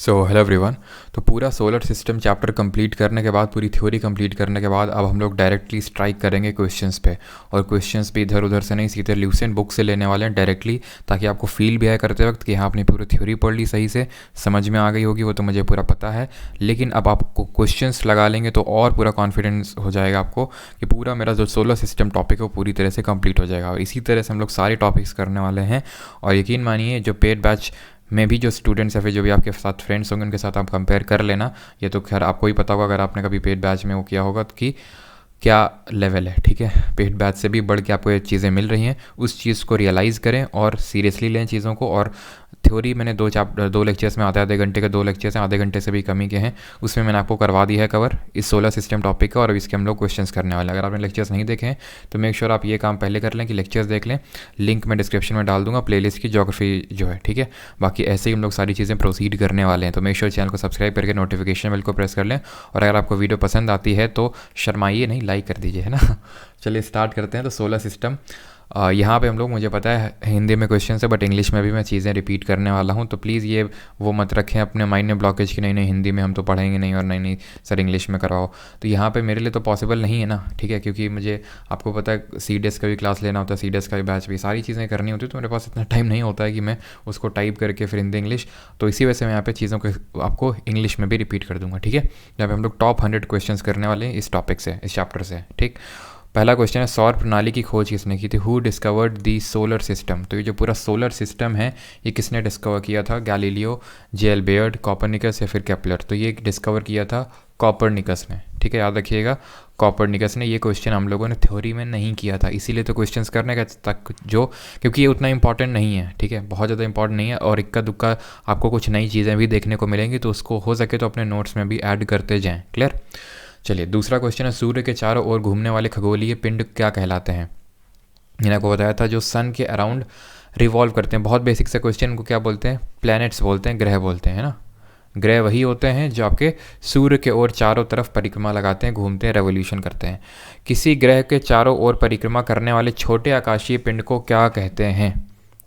Hello everyone. तो पूरा solar system chapter complete करने के बाद, पूरी थ्योरी कंप्लीट करने के बाद, अब हम लोग डायरेक्टली स्ट्राइक करेंगे क्वेश्चंस पे। और क्वेश्चंस भी इधर उधर से नहीं, सीधे ल्यूसेंट बुक से लेने वाले हैं डायरेक्टली, ताकि आपको फील भी आए करते वक्त कि हाँ आपने पूरी थ्योरी पढ़ ली, सही से समझ में आ गई होगी, वो तो मुझे पूरा पता है। लेकिन अब आपको क्वेश्चंस लगा लेंगे तो और पूरा कॉन्फिडेंस हो जाएगा आपको कि पूरा मेरा जो सोलर सिस्टम टॉपिक है वो पूरी तरह से कंप्लीट हो जाएगा। और इसी तरह से हम लोग सारे टॉपिक्स करने वाले हैं। और यकीन मानिए, जो पेड बैच में भी जो स्टूडेंट्स या फिर जो भी आपके साथ फ्रेंड्स होंगे उनके साथ आप कंपेयर कर लेना। ये तो खैर आपको ही पता होगा अगर आपने कभी पेड बैच में वो किया होगा कि क्या लेवल है। ठीक है, पेड बैच से भी बढ़ के आपको ये चीज़ें मिल रही हैं, उस चीज़ को रियलाइज़ करें और सीरियसली लें चीज़ों को। और थ्योरी मैंने दो लेक्चर्स में आधे घंटे के 2 लेक्चर्स हैं, आधे घंटे से भी कमी के हैं, उसमें मैंने आपको करवा दिया है कवर इस सोलर सिस्टम टॉपिक का। और अब इसके हम लोग क्वेश्चंस करने वाले हैं। अगर आपने लेक्चर्स नहीं देखे हैं तो मेक श्योर आप ये काम पहले कर लें कि लेक्चर्स देख लें। लिंक मैं डिस्क्रिप्शन में डाल दूंगा प्लेलिस्ट की, ज्योग्राफी जो है। ठीक है, बाकी ऐसे ही हम लोग सारी चीज़ें प्रोसीड करने वाले हैं। तो मेक श्योर चैनल को सब्सक्राइब करके नोटिफिकेशन बेल को प्रेस कर लें। और अगर आपको वीडियो पसंद आती है तो शर्माइए नहीं, लाइक कर दीजिए, है ना। चलिए स्टार्ट करते हैं। तो सोलर सिस्टम यहाँ पे हम लोग, मुझे पता है हिंदी में क्वेश्चन है बट इंग्लिश में भी मैं चीज़ें रिपीट करने वाला हूँ। तो प्लीज़ ये वो मत रखें अपने माइंड में ब्लॉकेज की नहीं हिंदी में हम तो पढ़ेंगे नहीं, और नहीं सर इंग्लिश में करवाओ। तो यहाँ पे मेरे लिए तो पॉसिबल नहीं है ना। ठीक है, क्योंकि मुझे आपको पता है CDS का भी क्लास लेना होता है, CDS का भी बैच भी, सारी चीज़ें करनी होती है। तो मेरे पास इतना टाइम नहीं होता है कि मैं उसको टाइप करके फिर हिंदी इंग्लिश। तो इसी वजह से मैं यहाँ पे चीज़ों को आपको इंग्लिश में भी रिपीट कर दूँगा। ठीक है, यहाँ पे हम लोग टॉप 100 क्वेश्चन करने वाले हैं इस टॉपिक से, इस चैप्टर से। ठीक, पहला क्वेश्चन है, सौर प्रणाली की खोज किसने की थी? Who discovered the solar system? तो ये जो पूरा सोलर सिस्टम है ये किसने डिस्कवर किया था? Galileo, J.L. बेयर्ड, कॉपरनिकस या फिर केपलर? तो ये डिस्कवर किया था कॉपरनिकस ने। ठीक है, याद रखिएगा कॉपरनिकस ने। ये क्वेश्चन हम लोगों ने थ्योरी में नहीं किया था, इसीलिए तो क्वेश्चंस करने का तक जो, क्योंकि ये उतना इंपॉर्टेंट नहीं है। ठीक है, बहुत ज़्यादा इंपॉर्टेंट नहीं है। और इक्का दुक्का आपको कुछ नई चीज़ें भी देखने को मिलेंगी, तो उसको हो सके तो अपने नोट्स में भी ऐड करते जाएँ। क्लियर? चलिए दूसरा क्वेश्चन है, सूर्य के चारों ओर घूमने वाले खगोलीय पिंड क्या कहलाते हैं? मैंने आपको बताया था जो सन के अराउंड रिवॉल्व करते हैं। बहुत बेसिक सा क्वेश्चन, को क्या बोलते हैं? प्लैनेट्स बोलते हैं, ग्रह बोलते हैं, है ना। ग्रह वही होते हैं जो आपके सूर्य के ओर चारों तरफ परिक्रमा लगाते हैं, घूमते हैं, रेवोल्यूशन करते हैं। किसी ग्रह के चारों ओर परिक्रमा करने वाले छोटे आकाशीय पिंड को क्या कहते हैं?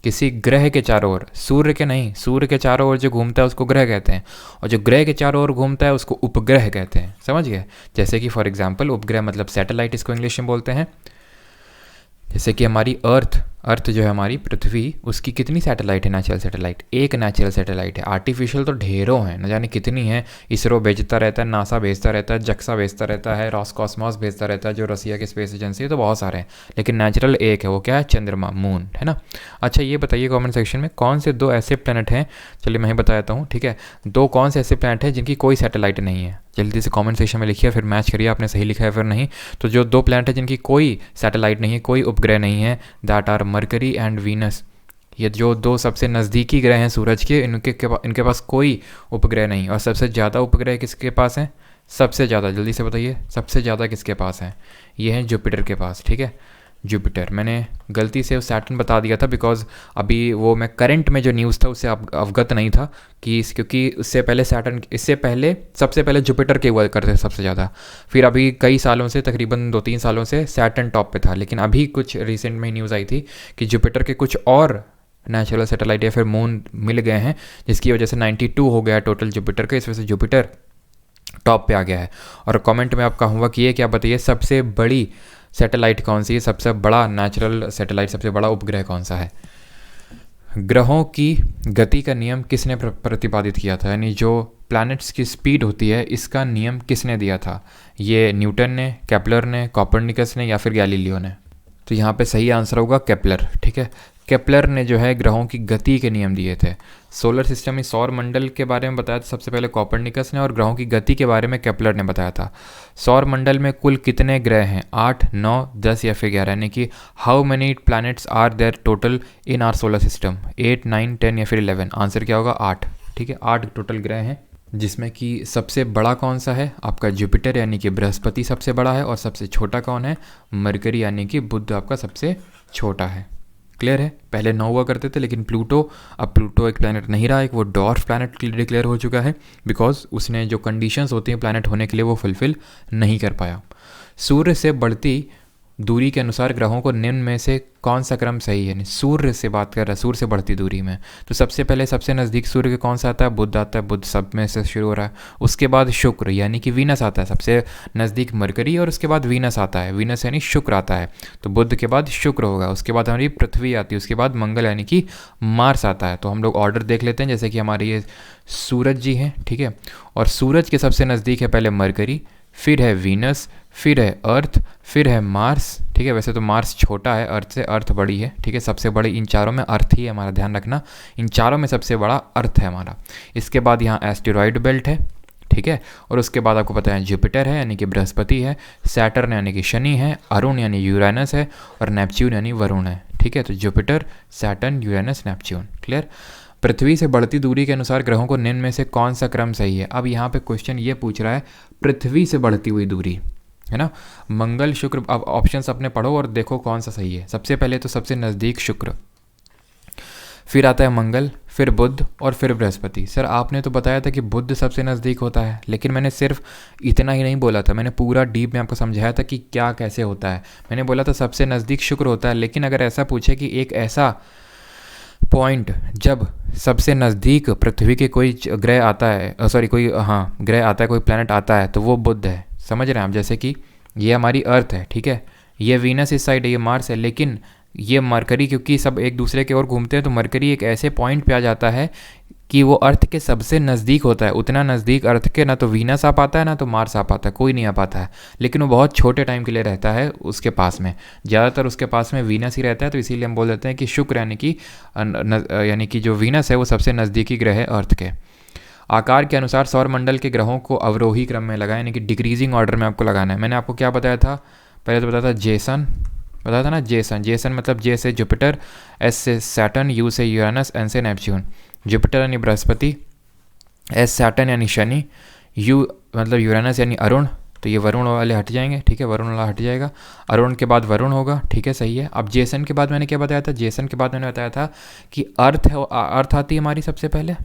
किसी ग्रह के चारों ओर, सूर्य के नहीं, सूर्य के चारों ओर जो घूमता है उसको ग्रह कहते हैं, और जो ग्रह के चारों ओर घूमता है उसको उपग्रह कहते हैं। समझ गए? जैसे कि फॉर एग्जांपल उपग्रह मतलब सैटेलाइट, इसको इंग्लिश में बोलते हैं। जैसे कि हमारी अर्थ जो है हमारी पृथ्वी, उसकी कितनी सैटेलाइट है? नेचुरल सैटेलाइट, एक नेचुरल सैटेलाइट है। आर्टिफिशियल तो ढेरों हैं, न जाने कितनी है। इसरो भेजता रहता है, नासा भेजता रहता है, जक्सा भेजता रहता है, रॉसकॉस्मॉस भेजता रहता है जो रसिया की स्पेस एजेंसी है, तो बहुत सारे हैं। लेकिन नेचुरल एक है, वो क्या है? चंद्रमा, मून, है ना। अच्छा ये बताइए कमेंट सेक्शन में, कौन से 2 ऐसे प्लैनेट हैं, चलिए मैं ही बता देता हूँ। ठीक है, 2 कौन से ऐसे प्लैनेट हैं जिनकी कोई सैटेलाइट नहीं है? जल्दी से कमेंट सेक्शन में लिखिए, फिर मैच करिए आपने सही लिखा है फिर नहीं। तो जो 2 प्लैनेट है जिनकी कोई सैटेलाइट नहीं है, कोई उपग्रह नहीं है, that are Mercury and Venus. ये जो 2 सबसे नज़दीकी ग्रह हैं सूरज के, इनके पास कोई उपग्रह नहीं। और सबसे ज़्यादा उपग्रह किसके पास हैं? सबसे ज़्यादा, जल्दी से बताइए, सबसे ज़्यादा किसके पास हैं? ये हैं जुपिटर के पास। ठीक है, जुपिटर। मैंने गलती से सैटर्न बता दिया था बिकॉज अभी वो मैं करंट में जो न्यूज़ था उससे अवगत नहीं था कि क्योंकि उससे पहले सैटर्न, इससे पहले सबसे पहले जुपिटर के हुआ करते थे सबसे ज़्यादा। फिर अभी कई सालों से, तकरीबन 2-3 सालों से सैटर्न टॉप पे था। लेकिन अभी कुछ रिसेंट में न्यूज़ आई थी कि जुपिटर के कुछ और नेचुरल सैटेलाइट या फिर मून मिल गए हैं, जिसकी वजह से 92 हो गया टोटल जुपिटर का। इस वजह से जुपिटर टॉप पे आ गया है। और कमेंट में आप कहूँगा कि ये क्या बताइए, सबसे बड़ी सैटेलाइट कौन सी है? सबसे बड़ा नेचुरल सैटेलाइट, सबसे बड़ा उपग्रह कौन सा है? ग्रहों की गति का नियम किसने प्रतिपादित किया था? यानी जो प्लैनेट्स की स्पीड होती है, इसका नियम किसने दिया था? ये न्यूटन ने, केपलर ने, कॉपरनिकस ने या फिर गैलीलियो ने? तो यहाँ पे सही आंसर होगा केपलर। ठीक है, केपलर ने जो है ग्रहों की गति के नियम दिए थे। सोलर सिस्टम में सौर मंडल के बारे में बताया था सबसे पहले कॉपरनिकस ने, और ग्रहों की गति के बारे में केपलर ने बताया था। सौर मंडल में कुल कितने ग्रह हैं? 8, 9, 10 या फिर 11? यानी कि how many planets are there total in our solar system? 8, 9, 10 या फिर 11? आंसर क्या होगा? 8। ठीक है, 8 टोटल ग्रह हैं, जिसमें कि सबसे बड़ा कौन सा है? आपका जुपिटर यानी कि बृहस्पति सबसे बड़ा है, और सबसे छोटा कौन है? मरकरी यानी कि बुध आपका सबसे छोटा है। क्लियर है? पहले 9 हुआ करते थे, लेकिन अब प्लूटो एक प्लैनेट नहीं रहा, एक वो डॉर्फ प्लैनेट डिक्लेयर हो चुका है बिकॉज उसने जो कंडीशंस होती हैं प्लैनेट होने के लिए वो फुलफिल नहीं कर पाया। सूर्य से बढ़ती दूरी के अनुसार ग्रहों को निम्न में से कौन सा क्रम सही है, यानी सूर्य से बात कर रहा है, सूर्य से बढ़ती दूरी में। तो सबसे पहले सबसे नज़दीक सूर्य के कौन सा आता है, बुध आता है, बुध सब में से शुरू हो रहा है। उसके बाद शुक्र यानी कि वीनस आता है, सबसे नज़दीक मरकरी, और उसके बाद वीनस आता है, वीनस यानी शुक्र आता है। तो बुध के बाद शुक्र होगा, उसके बाद हमारी पृथ्वी आती है, उसके बाद मंगल यानी कि मार्स आता है। तो हम लोग ऑर्डर देख लेते हैं, जैसे कि हमारे ये सूरज जी हैं, ठीक है, और सूरज के सबसे नज़दीक है पहले मरकरी, फिर है वीनस, फिर है अर्थ, फिर है मार्स, ठीक है। वैसे तो मार्स छोटा है अर्थ से, अर्थ बड़ी है, ठीक है। सबसे बड़ी इन चारों में अर्थ ही है, हमारा ध्यान रखना, इन चारों में सबसे बड़ा अर्थ है हमारा। इसके बाद यहाँ एस्टेरॉयड बेल्ट है, ठीक है, और उसके बाद आपको पता है जुपिटर है यानी कि बृहस्पति है, सैटर्न यानी कि शनि है, अरुण यानी यूरेनस है, और नेपच्यून यानी वरुण है, ठीक है। तो Jupiter, Saturn, Uranus, Neptune, clear. पृथ्वी से बढ़ती दूरी के अनुसार ग्रहों को निम्न में से कौन सा क्रम सही है। अब यहाँ पे क्वेश्चन ये पूछ रहा है पृथ्वी से बढ़ती हुई दूरी, है ना, मंगल शुक्र। अब ऑप्शंस अपने पढ़ो और देखो कौन सा सही है। सबसे पहले तो सबसे नज़दीक शुक्र, फिर आता है मंगल, फिर बुध और फिर बृहस्पति। सर आपने तो बताया था कि बुध सबसे नज़दीक होता है, लेकिन मैंने सिर्फ इतना ही नहीं बोला था, मैंने पूरा डीप में आपको समझाया था कि क्या कैसे होता है। मैंने बोला था सबसे नज़दीक शुक्र होता है, लेकिन अगर ऐसा पूछे कि एक ऐसा पॉइंट जब सबसे नज़दीक पृथ्वी के कोई ग्रह आता है, सॉरी कोई ग्रह आता है, कोई प्लैनेट आता है, तो वो बुध है। समझ रहे हैं आप, जैसे कि ये हमारी अर्थ है, ठीक है, ये वीनस इस साइड है, ये मार्स है, लेकिन ये मरकरी, क्योंकि सब एक दूसरे की ओर घूमते हैं, तो मरकरी एक ऐसे पॉइंट पे आ जाता है कि वो अर्थ के सबसे नज़दीक होता है। उतना नज़दीक अर्थ के ना तो वीनस आ पाता है ना तो मार्स आ पाता है, कोई नहीं आ पाता है, लेकिन वो बहुत छोटे टाइम के लिए रहता है उसके पास में, ज़्यादातर उसके पास में वीनस ही रहता है। तो इसीलिए हम बोल देते हैं कि शुक्र यानी कि जो वीनस है वो सबसे नज़दीकी ग्रह है अर्थ के। आकार के अनुसार सौर मंडल के ग्रहों को अवरोही क्रम में लगाएं, यानी कि डिक्रीजिंग ऑर्डर में आपको लगाना है। मैंने आपको क्या बताया था, पहले तो बताया था जेसन, बताया था ना, जेसन मतलब जे से जुपिटर, एस से सैटर्न, यू से यूरेनस, एन से नेपच्यून। जुपिटर यानी बृहस्पति, एस सैटर्न यानी शनि, यू मतलब यूरेनस यानी अरुण, तो ये वरुण वाले हट जाएंगे, ठीक है, वरुण वाला हट जाएगा, अरुण के बाद वरुण होगा, ठीक है, सही है। अब जेसन के बाद मैंने क्या बताया था, जेसन के बाद मैंने बताया था कि अर्थ है, अर्थ आती है हमारी सबसे पहले,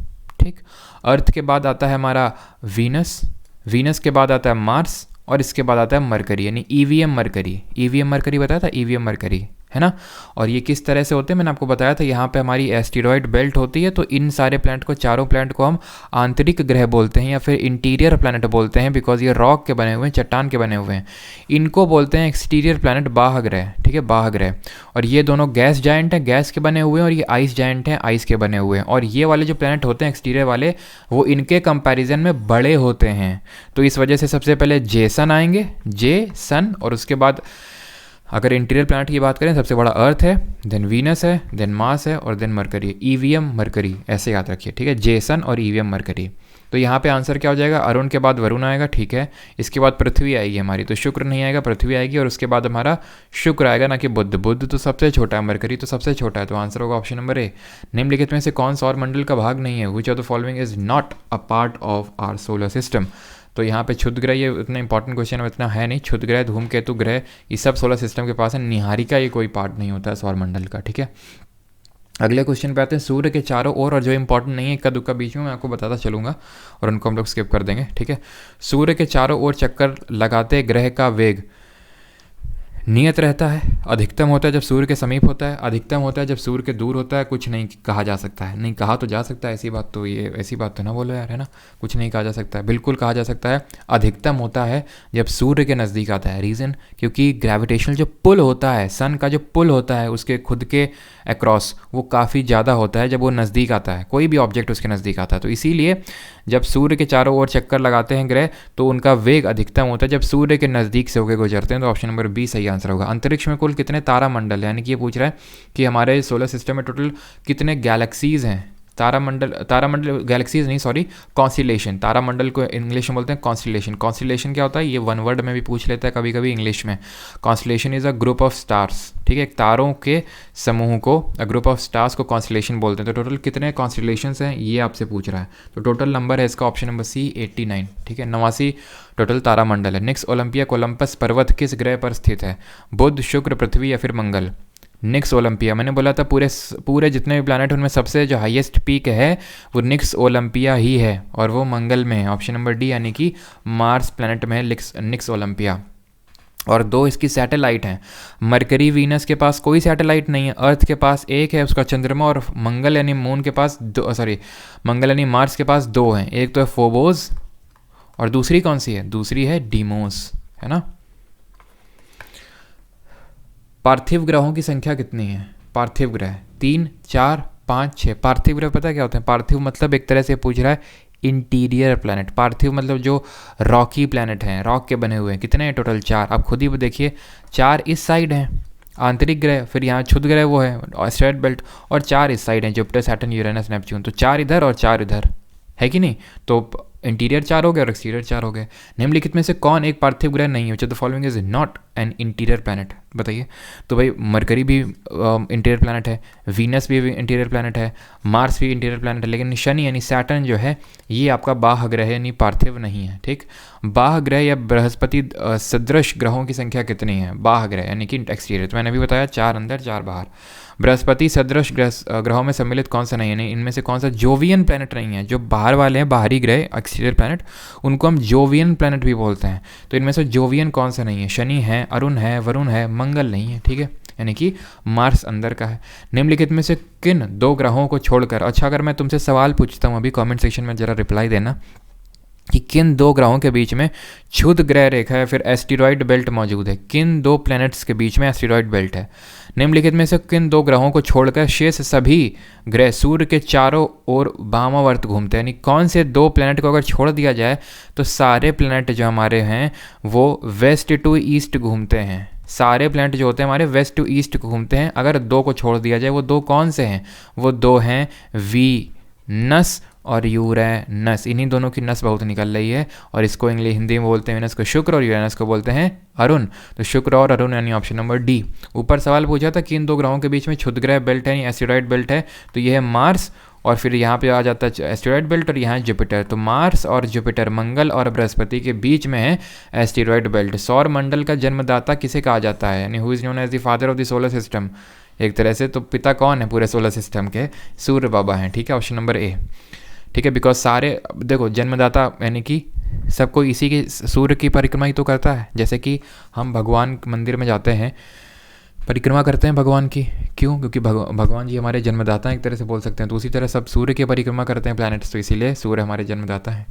ठीक, अर्थ के बाद आता है हमारा वीनस, वीनस के बाद आता है मार्स, और इसके बाद आता है मरकरी यानी ईवीएम मरकरी, ईवीएम मरकरी बताया था, ईवीएम मरकरी, है ना। और ये किस तरह से होते हैं मैंने आपको बताया था, यहाँ पे हमारी एस्टेरॉयड बेल्ट होती है, तो इन सारे प्लैनेट को, चारों प्लैनेट को हम आंतरिक ग्रह बोलते हैं या फिर इंटीरियर प्लैनेट बोलते हैं, बिकॉज ये रॉक के बने हुए हैं, चट्टान के बने हुए हैं। इनको बोलते हैं एक्सटीरियर प्लैनेट, बाह्य ग्रह, ठीक है, बाह्य ग्रह। और ये दोनों गैस जायंट हैं, गैस के बने हुए हैं, और ये आइस जायंट हैं, आइस के बने हुए हैं। और ये वाले जो प्लैनेट होते हैं एक्सटीरियर वाले, वो इनके कंपैरिजन में बड़े होते हैं। तो इस वजह से सबसे पहले जेसन आएंगे, जे सन, और उसके बाद अगर इंटीरियर प्लैनेट की बात करें सबसे बड़ा अर्थ है, देन वीनस है, देन मार्स है, और देन मरकरी, ईवीएम मरकरी, ऐसे याद रखिए, ठीक है, जेसन और ईवीएम मरकरी। तो यहाँ पे आंसर क्या हो जाएगा, अरुण के बाद वरुण आएगा, ठीक है, इसके बाद पृथ्वी आएगी हमारी, तो शुक्र नहीं आएगा, पृथ्वी आएगी, और उसके बाद हमारा शुक्र आएगा, ना कि बुध। बुध तो सबसे छोटा है, मरकरी तो सबसे छोटा है, तो आंसर होगा ऑप्शन नंबर ए। निम्नलिखित में से कौन सौर मंडल का भाग नहीं है, which of the following is not a part of our solar system. तो यहाँ पे क्षुद्र ग्रह, ये इतना इंपॉर्टेंट क्वेश्चन है, इतना है नहीं, क्षुद्र ग्रह, धूमकेतु ग्रह, ये सब सोलर सिस्टम के पास है, निहारिका ये कोई पार्ट नहीं होता है सौर मंडल का, ठीक है। अगले क्वेश्चन पे आते हैं, सूर्य के चारों ओर, और जो इंपॉर्टेंट नहीं है इक्का दुक्का बीच में मैं आपको बताता चलूँगा, और उनको हम लोग स्किप कर देंगे, ठीक है। सूर्य के चारों ओर चक्कर लगाते ग्रह का वेग नियत रहता है, अधिकतम होता है जब सूर्य के समीप होता है, अधिकतम होता है जब सूर्य के दूर होता है, कुछ नहीं कहा जा सकता है। नहीं कहा तो जा सकता है, ऐसी बात तो ना बोलो यार, है ना, कुछ नहीं कहा जा सकता है, बिल्कुल कहा जा सकता है। अधिकतम होता है जब सूर्य के नज़दीक आता है, रीज़न क्योंकि ग्रेविटेशनल जो पुल होता है, सन का जो पुल होता है उसके खुद के अक्रॉस, वो काफ़ी ज़्यादा होता है जब वो नज़दीक आता है, कोई भी ऑब्जेक्ट उसके नज़दीक आता है। तो इसीलिए जब सूर्य के चारों ओर चक्कर लगाते हैं ग्रह, तो उनका वेग अधिकतम होता है जब सूर्य के नज़दीक से होकर गुजरते हैं। तो ऑप्शन नंबर बी सही आंसर होगा। अंतरिक्ष में कुल कितने तारामंडल, यानी कि ये पूछ रहा है कि हमारे सोलर सिस्टम में टोटल कितने गैलेक्सीज हैं। तारामंडल गैलेक्सीज नहीं, सॉरी, कॉन्स्टिलेशन, तारामंडल को इंग्लिश में बोलते हैं कॉन्स्टिलेशन। कॉन्स्टिलेशन क्या होता है, ये वन वर्ड में भी पूछ लेता है कभी कभी इंग्लिश में। Constellation is a group of stars, ठीक है, तारों के समूह को, अ ग्रुप ऑफ स्टार्स को कॉन्स्टिलेशन बोलते हैं। तो टोटल कितने कॉन्स्टिलेशंस हैं ये आपसे पूछ रहा है, तो टोटल नंबर है इसका ऑप्शन नंबर सी 89, ठीक है, 89 टोटल तारामंडल है। निक्स ओलंपिया कोलंबस पर्वत किस ग्रह पर स्थित है, बुध, शुक्र, पृथ्वी या फिर मंगल। निक्स ओलंपिया, मैंने बोला था पूरे जितने भी प्लैनेट उनमें सबसे जो हाईएस्ट पीक है वो निक्स ओलंपिया ही है, और वो मंगल में है, ऑप्शन नंबर डी, यानी कि मार्स प्लैनेट में है निक्स ओलंपिया। और 2 इसकी सैटेलाइट हैं। मरकरी वीनस के पास कोई सैटेलाइट नहीं है, अर्थ के पास एक है उसका चंद्रमा, और मंगल यानी मून के पास मंगल यानी मार्स के पास 2 हैं। एक तो है फोबोस और दूसरी कौन सी है, दूसरी है डीमोस, है ना। पार्थिव ग्रहों की संख्या कितनी है, पार्थिव ग्रह 3, 4, 5, 6। पार्थिव ग्रह पता क्या होते हैं, पार्थिव मतलब एक तरह से पूछ रहा है इंटीरियर प्लैनेट। पार्थिव मतलब जो रॉकी प्लैनेट हैं, रॉक के बने हुए हैं। कितने हैं टोटल, 4। आप खुद ही देखिए, 4 इस साइड हैं आंतरिक ग्रह, फिर यहाँ क्षुद्र ग्रह वो है एस्टेरॉयड बेल्ट, और 4 इस साइड हैं जुपिटर, सैटर्न, यूरेनस, नेपच्यून। तो 4 इधर और 4 इधर, है कि नहीं। तो इंटीरियर 4 हो गए और एक्सटीरियर 4 हो गए। निम्नलिखित में से कौन एक पार्थिव ग्रह नहीं है, which of the following is not an interior planet, बताइए। तो भाई मरकरी भी इंटीरियर प्लैनेट है, वीनस भी इंटीरियर प्लैनेट है, मार्स भी इंटीरियर प्लैनेट है, लेकिन शनि यानी सैटर्न जो है ये आपका बाह्य ग्रह यानी पार्थिव नहीं है, ठीक। बाह्य ग्रह या बृहस्पति सदृश ग्रहों की संख्या कितनी है, बाह्य ग्रह यानी कि एक्सटीरियर, तो मैंने अभी बताया 4 अंदर 4 बाहर। बृहस्पति सदृश ग्रहों में सम्मिलित कौन सा नहीं है, यानी इनमें से कौन सा जोवियन प्लैनेट नहीं है। जो बाहर वाले हैं बाहरी ग्रह एक्सटीरियर प्लैनेट, उनको हम जोवियन प्लैनेट भी बोलते हैं। तो इनमें से जोवियन कौन सा नहीं है, शनि है, अरुण है, वरुण है, मंगल नहीं है, ठीक है, यानी कि मार्स अंदर का है। निम्नलिखित में से किन 2 ग्रहों को छोड़कर, अच्छा अगर मैं तुमसे सवाल पूछता हूँ अभी कमेंट सेक्शन में ज़रा रिप्लाई देना कि किन 2 ग्रहों के बीच में क्षुद्र ग्रह रेखा है फिर एस्टेरॉयड बेल्ट मौजूद है, किन 2 प्लैनेट्स के बीच में एस्टेरॉयड बेल्ट है। निम्नलिखित में से किन 2 ग्रहों को छोड़कर शेष सभी ग्रह सूर्य के चारों ओर वामावर्त घूमते हैं, यानी कौन से 2 प्लैनेट को अगर छोड़ दिया जाए तो सारे प्लैनेट जो हमारे हैं वो वेस्ट टू ईस्ट घूमते हैं। सारे प्लैनेट जो होते हैं हमारे वेस्ट टू ईस्ट घूमते हैं। अगर 2 को छोड़ दिया जाए, वो 2 कौन से हैं, वो 2 हैं वीनस और यूरेनस। इन्हीं दोनों की नस बहुत निकल रही है, और इसको इंग्लिश हिंदी में बोलते हैं वीनस को शुक्र और यूरेनस को बोलते हैं अरुण। तो शुक्र और अरुण यानी ऑप्शन नंबर डी। ऊपर सवाल पूछा था कि इन 2 ग्रहों के बीच में क्षुद्र ग्रह बेल्ट है यानी एस्टेरॉयड बेल्ट है, तो ये है मार्स, और फिर यहाँ पे आ जाता है एस्टेरॉयड बेल्ट, और यहाँ है जुपिटर। तो मार्स और जुपिटर, मंगल और बृहस्पति के बीच में है एस्टेरॉयड बेल्ट। सौर मंडल का जन्मदाता किसे कहा जाता है, यानी who is known as the father of the solar system, एक तरह से। तो पिता कौन है पूरे सोलर सिस्टम के, सूर्य बाबा हैं, ठीक है, ऑप्शन नंबर ए, ठीक है। बिकॉज सारे देखो जन्मदाता यानी कि सबको इसी के सूर्य की परिक्रमा ही तो करता है। जैसे कि हम भगवान मंदिर में जाते हैं, परिक्रमा करते हैं भगवान की, क्यों, क्योंकि भगवान जी हमारे जन्मदाता हैं एक तरह से बोल सकते हैं। तो उसी तरह सब सूर्य की परिक्रमा करते हैं प्लैनेट्स, तो इसीलिए सूर्य हमारे जन्मदाता हैं।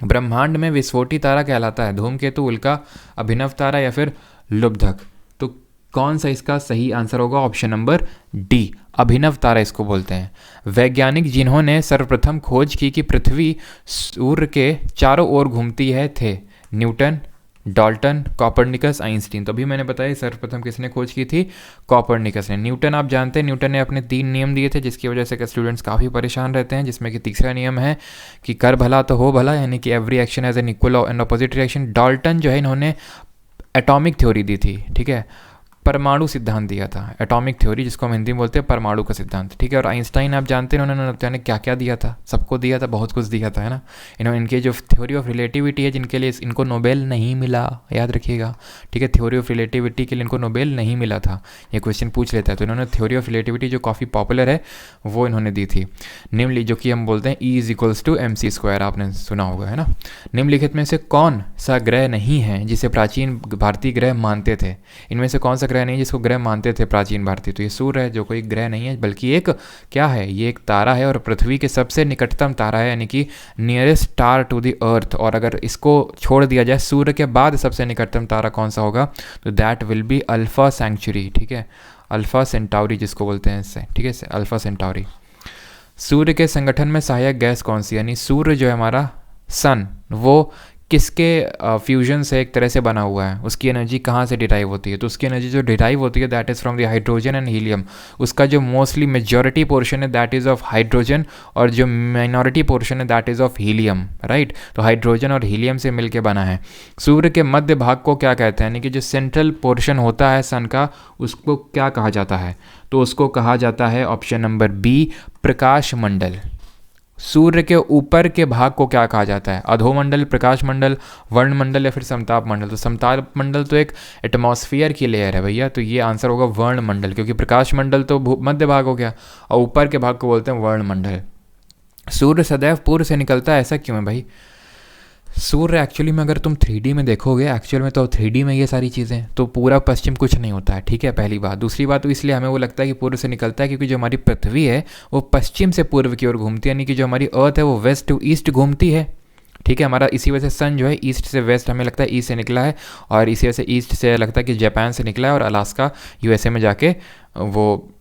ब्रह्मांड में विस्फोटी तारा कहलाता है धूमकेतु, उल्का, अभिनव तारा या फिर लुब्धक। तो कौन सा इसका सही आंसर होगा, ऑप्शन नंबर डी, अभिनव तारा इसको बोलते हैं। वैज्ञानिक जिन्होंने सर्वप्रथम खोज की कि पृथ्वी सूर्य के चारों ओर घूमती है थे न्यूटन, डाल्टन, कॉपरनिकस, आइंस्टीन। तो अभी मैंने बताया सर्वप्रथम किसने खोज की थी, कॉपरनिकस ने। न्यूटन आप जानते हैं, न्यूटन ने अपने 3 नियम दिए थे जिसकी वजह से स्टूडेंट्स काफ़ी परेशान रहते हैं, जिसमें कि तीसरा नियम है कि कर भला तो हो भला, यानी कि every action as an equal and opposite reaction. Dalton जो है इन्होंने एटॉमिक थ्योरी दी थी, ठीक है, परमाणु सिद्धांत दिया था, एटॉमिक थ्योरी जिसको हम हिंदी में बोलते हैं परमाणु का सिद्धांत, ठीक है। और आइंस्टाइन आप जानते हैं उन्होंने क्या क्या दिया था, सबको दिया था, बहुत कुछ दिया था, है ना। इनके जो थ्योरी ऑफ रिलेटिविटी है जिनके लिए इनको नोबेल नहीं मिला, याद रखिएगा, ठीक है, थ्योरी ऑफ रिलेटिविटी के लिए इनको नोबेल नहीं मिला था, ये क्वेश्चन पूछ लेता है। तो इन्होंने थ्योरी ऑफ रिलेटिविटी जो काफ़ी पॉपुलर है वो इन्होंने दी थी। निम्नलिखित जो कि हम बोलते हैं E=mc², आपने सुना होगा, है ना। निम्नलिखित में से कौन सा ग्रह नहीं है जिसे प्राचीन भारतीय ग्रह मानते थे, इनमें से कौन सा ग्रह नहीं जिसको ग्रह मानते थे प्राचीन भारतीय, तो ये सूर्य है जो कोई ग्रह नहीं है बल्कि एक क्या है, ये एक तारा है और पृथ्वी के सबसे निकटतम तारा है, यानी कि nearest star to the earth. और अगर इसको छोड़ दिया जाए सूर्य के बाद सबसे निकटतम तारा कौन सा होगा, तो that will be Alpha Centauri, ठीक है, अल्फा सेंटाउरी जिसको बोलते हैं इससे, ठीक है, अल्फा सेंटाउरी। सूर्य के संगठन में सहायक गैस कौन सी, यानी सूर्य जो है हमारा सन, वो किसके फ्यूजन से एक तरह से बना हुआ है, उसकी एनर्जी कहाँ से डिराइव होती है, तो उसकी एनर्जी जो डिराइव होती है that is from the hydrogen and helium. उसका जो मोस्टली मेजॉरिटी पोर्शन है दैट इज़ ऑफ हाइड्रोजन, और जो माइनॉरिटी पोर्शन है that is of helium, right. तो हाइड्रोजन और हीलियम से मिलकर बना है। सूर्य के मध्य भाग को क्या कहते हैं, यानी कि जो सेंट्रल पोर्शन होता है सन का, उसको क्या कहा जाता है, तो उसको कहा जाता है ऑप्शन नंबर बी, प्रकाश मंडल। सूर्य के ऊपर के भाग को क्या कहा जाता है, अधोमंडल, प्रकाश मंडल, वर्ण मंडल या फिर समताप मंडल। तो समताप मंडल तो एक एटमॉस्फेयर की लेयर है भैया, तो ये आंसर होगा वर्ण मंडल, क्योंकि प्रकाश मंडल तो मध्य भाग हो गया और ऊपर के भाग को बोलते हैं वर्ण मंडल। सूर्य सदैव पूर्व से निकलता है, ऐसा क्यों है भाई। सूर्य एक्चुअली में अगर तुम 3D में देखोगे, एक्चुअल में तो 3D में ये सारी चीज़ें तो पूरा पश्चिम कुछ नहीं होता है, ठीक है, पहली बात। दूसरी बात तो इसलिए हमें वो लगता है कि पूर्व से निकलता है क्योंकि जो हमारी पृथ्वी है वो पश्चिम से पूर्व की ओर घूमती है, यानी कि जो हमारी अर्थ है वो वेस्ट टू ईस्ट घूमती है, ठीक है। हमारा इसी वजह से सन जो है ईस्ट से वेस्ट हमें लगता है ईस्ट से निकला है, और इसी वजह से ईस्ट से लगता है कि जापान से निकला है और अलास्का यूएसए में जाके वो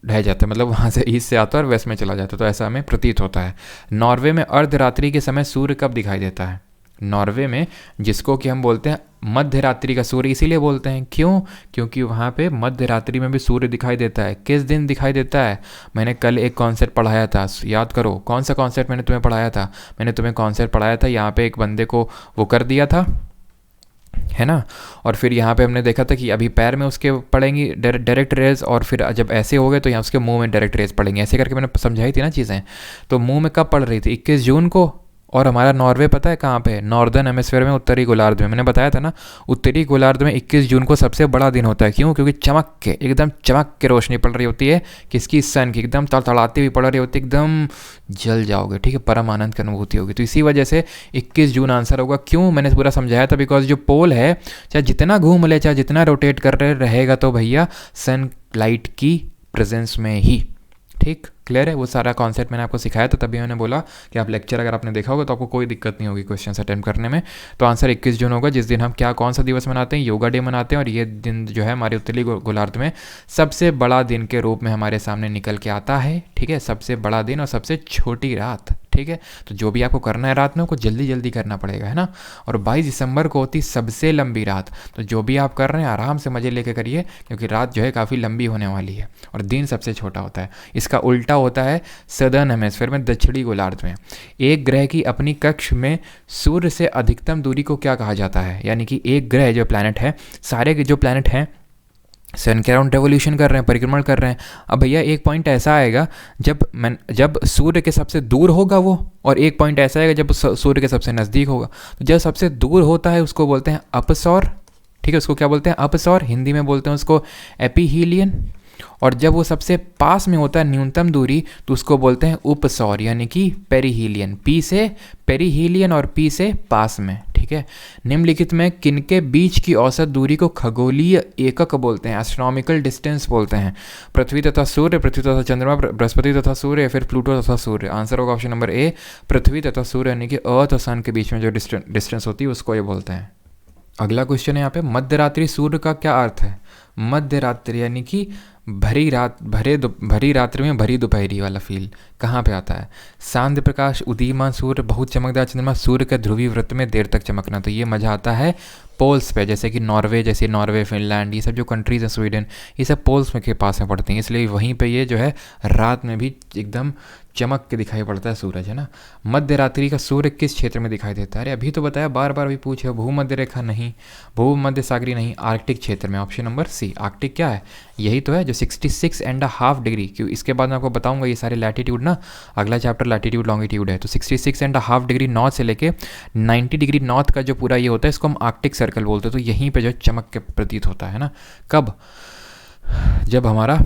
ढह जाता है, मतलब वहाँ से ईस्ट से आता है और वेस्ट में चला जाता है, तो ऐसा हमें प्रतीत होता है। नॉर्वे में अर्धरात्रि के समय सूर्य कब दिखाई देता है? नॉर्वे में, जिसको कि हम बोलते हैं मध्य रात्रि का सूर्य, इसीलिए बोलते हैं, क्यों? क्योंकि वहाँ पे मध्य रात्रि में भी सूर्य दिखाई देता है। किस दिन दिखाई देता है? मैंने कल एक कॉन्सेप्ट पढ़ाया था, याद करो कौन सा कॉन्सेप्ट मैंने तुम्हें पढ़ाया था। मैंने तुम्हें कॉन्सेप्ट पढ़ाया था, यहाँ पे एक बंदे को वो कर दिया था, है ना, और फिर यहाँ पे हमने देखा था कि अभी पैर में उसके पड़ेंगी डायरेक्ट रेज, और फिर जब ऐसे हो गए तो यहाँ उसके मुंह में डायरेक्ट रेज पड़ेंगे, ऐसे करके मैंने समझाई थी ना चीज़ें। तो मुंह में कब पड़ रही थी? 21 जून को। और हमारा नॉर्वे पता है कहाँ पे है? नॉर्दर्न हेमिस्फीयर में, उत्तरी गोलार्ध में। मैंने बताया था ना, उत्तरी गोलार्ध में 21 जून को सबसे बड़ा दिन होता है। क्यों? क्योंकि एकदम चमक के रोशनी पड़ रही होती है, किसकी? सन की, एकदम तड़तड़ाती हुई पड़ रही होती है, एकदम जल जाओगे, ठीक है, परम आनंद की अनुभूति होगी। तो इसी वजह से 21 जून आंसर होगा। क्यों? मैंने पूरा समझाया था, बिकॉज जो पोल है चाहे जितना घूम ले, चाहे जितना रोटेट कर रहे रहेगा, तो भैया सन लाइट की प्रेजेंस में ही, ठीक, क्लियर है? वो सारा कॉन्सेप्ट मैंने आपको सिखाया था, तभी मैंने बोला कि आप लेक्चर अगर आपने देखा होगा तो आपको कोई दिक्कत नहीं होगी क्वेश्चन अटेम्प्ट करने में। तो आंसर 21 जून होगा, जिस दिन हम कौन सा दिवस मनाते हैं? योगा डे मनाते हैं। और ये दिन जो है हमारे उत्तरी गोलार्ध में सबसे बड़ा दिन के रूप में हमारे सामने निकल के आता है, ठीक है, सबसे बड़ा दिन और सबसे छोटी रात, ठीक है। तो जो भी आपको करना है रात में, आपको जल्दी जल्दी करना पड़ेगा, है ना। और 22 दिसंबर को होती सबसे लंबी रात। तो जो भी आप कर रहे हैं आराम से मज़े लेके करिए, क्योंकि रात जो है काफ़ी लंबी होने वाली है और दिन सबसे छोटा होता है। इसका उल्टा होता है सदर्न हेमिस्फीयर में, दक्षिणी गोलार्ध में। एक ग्रह की अपनी कक्ष में सूर्य से अधिकतम दूरी को क्या कहा जाता है? यानी कि एक ग्रह जो प्लैनेट है, सारे के जो प्लैनेट हैं सन के अराउंड रेवोल्यूशन कर रहे हैं, परिक्रमण कर रहे हैं। अब भैया एक पॉइंट ऐसा आएगा जब सूर्य के सबसे दूर होगा वो, और एक पॉइंट ऐसा आएगा जब सूर्य के सबसे नज़दीक होगा। तो जब सबसे दूर होता है उसको बोलते हैं अपसौर, ठीक है, उसको क्या बोलते हैं? अपसौर। हिंदी में बोलते हैं उसको एपीहीलियन। और जब वो सबसे पास में होता है न्यूनतम दूरी, तो उसको बोलते हैं उपसौर, यानी कि पेरीहीलियन। पी से पेरीहीलियन और पी से पास में, ठीक है। निम्नलिखित में किनके बीच की औसत दूरी को खगोलीय एकक बोलते हैं, एस्ट्रोनॉमिकल डिस्टेंस बोलते हैं? पृथ्वी तथा सूर्य, पृथ्वी तथा चंद्रमा, बृहस्पति तथा सूर्य, या फिर प्लूटो तथा सूर्य? आंसर होगा ऑप्शन नंबर ए, पृथ्वी तथा सूर्य, यानी कि अर्थ और सन के बीच में जो डिस्टेंस होती है उसको ये बोलते हैं। अगला क्वेश्चन है यहाँ पे, मध्यरात्रि सूर्य का क्या अर्थ है? मध्यरात्रि यानी कि भरी रात्रि में भरी दोपहरी वाला फील कहाँ पे आता है? सांध्य प्रकाश, उदीयमान सूर्य, बहुत चमकदार चंद्रमा, सूर्य के ध्रुवीय वृत्त में देर तक चमकना। तो ये मज़ा आता है पोल्स पे, जैसे कि नॉर्वे, फिनलैंड, ये सब जो कंट्रीज़ हैं, स्वीडन, ये सब पोल्स में के पास में पड़ती हैं, इसलिए वहीं पे ये जो है रात में भी एकदम चमक के दिखाई पड़ता है सूरज, है ना। मध्य रात्रि का सूर्य किस क्षेत्र में दिखाई देता है? अरे अभी तो बताया, बार बार अभी पूछे। भूमध्य रेखा नहीं, भूमध्य सागरी नहीं, आर्कटिक क्षेत्र में। ऑप्शन नंबर सी, आर्कटिक क्या है? यही तो है जो 66.5 डिग्री, क्यों इसके बाद मैं आपको बताऊंगा ये सारे लैटिट्यूड ना, अगला चैप्टर लैटिट्यूड लॉन्गिट्यूड है। तो 66.5 डिग्री नॉर्थ से लेके 90 डिग्री नॉर्थ का जो पूरा ये होता है, इसको हम आर्कटिक सर्कल बोलते हैं। तो यहीं पे जो चमक के प्रतीत होता है ना, कब? जब हमारा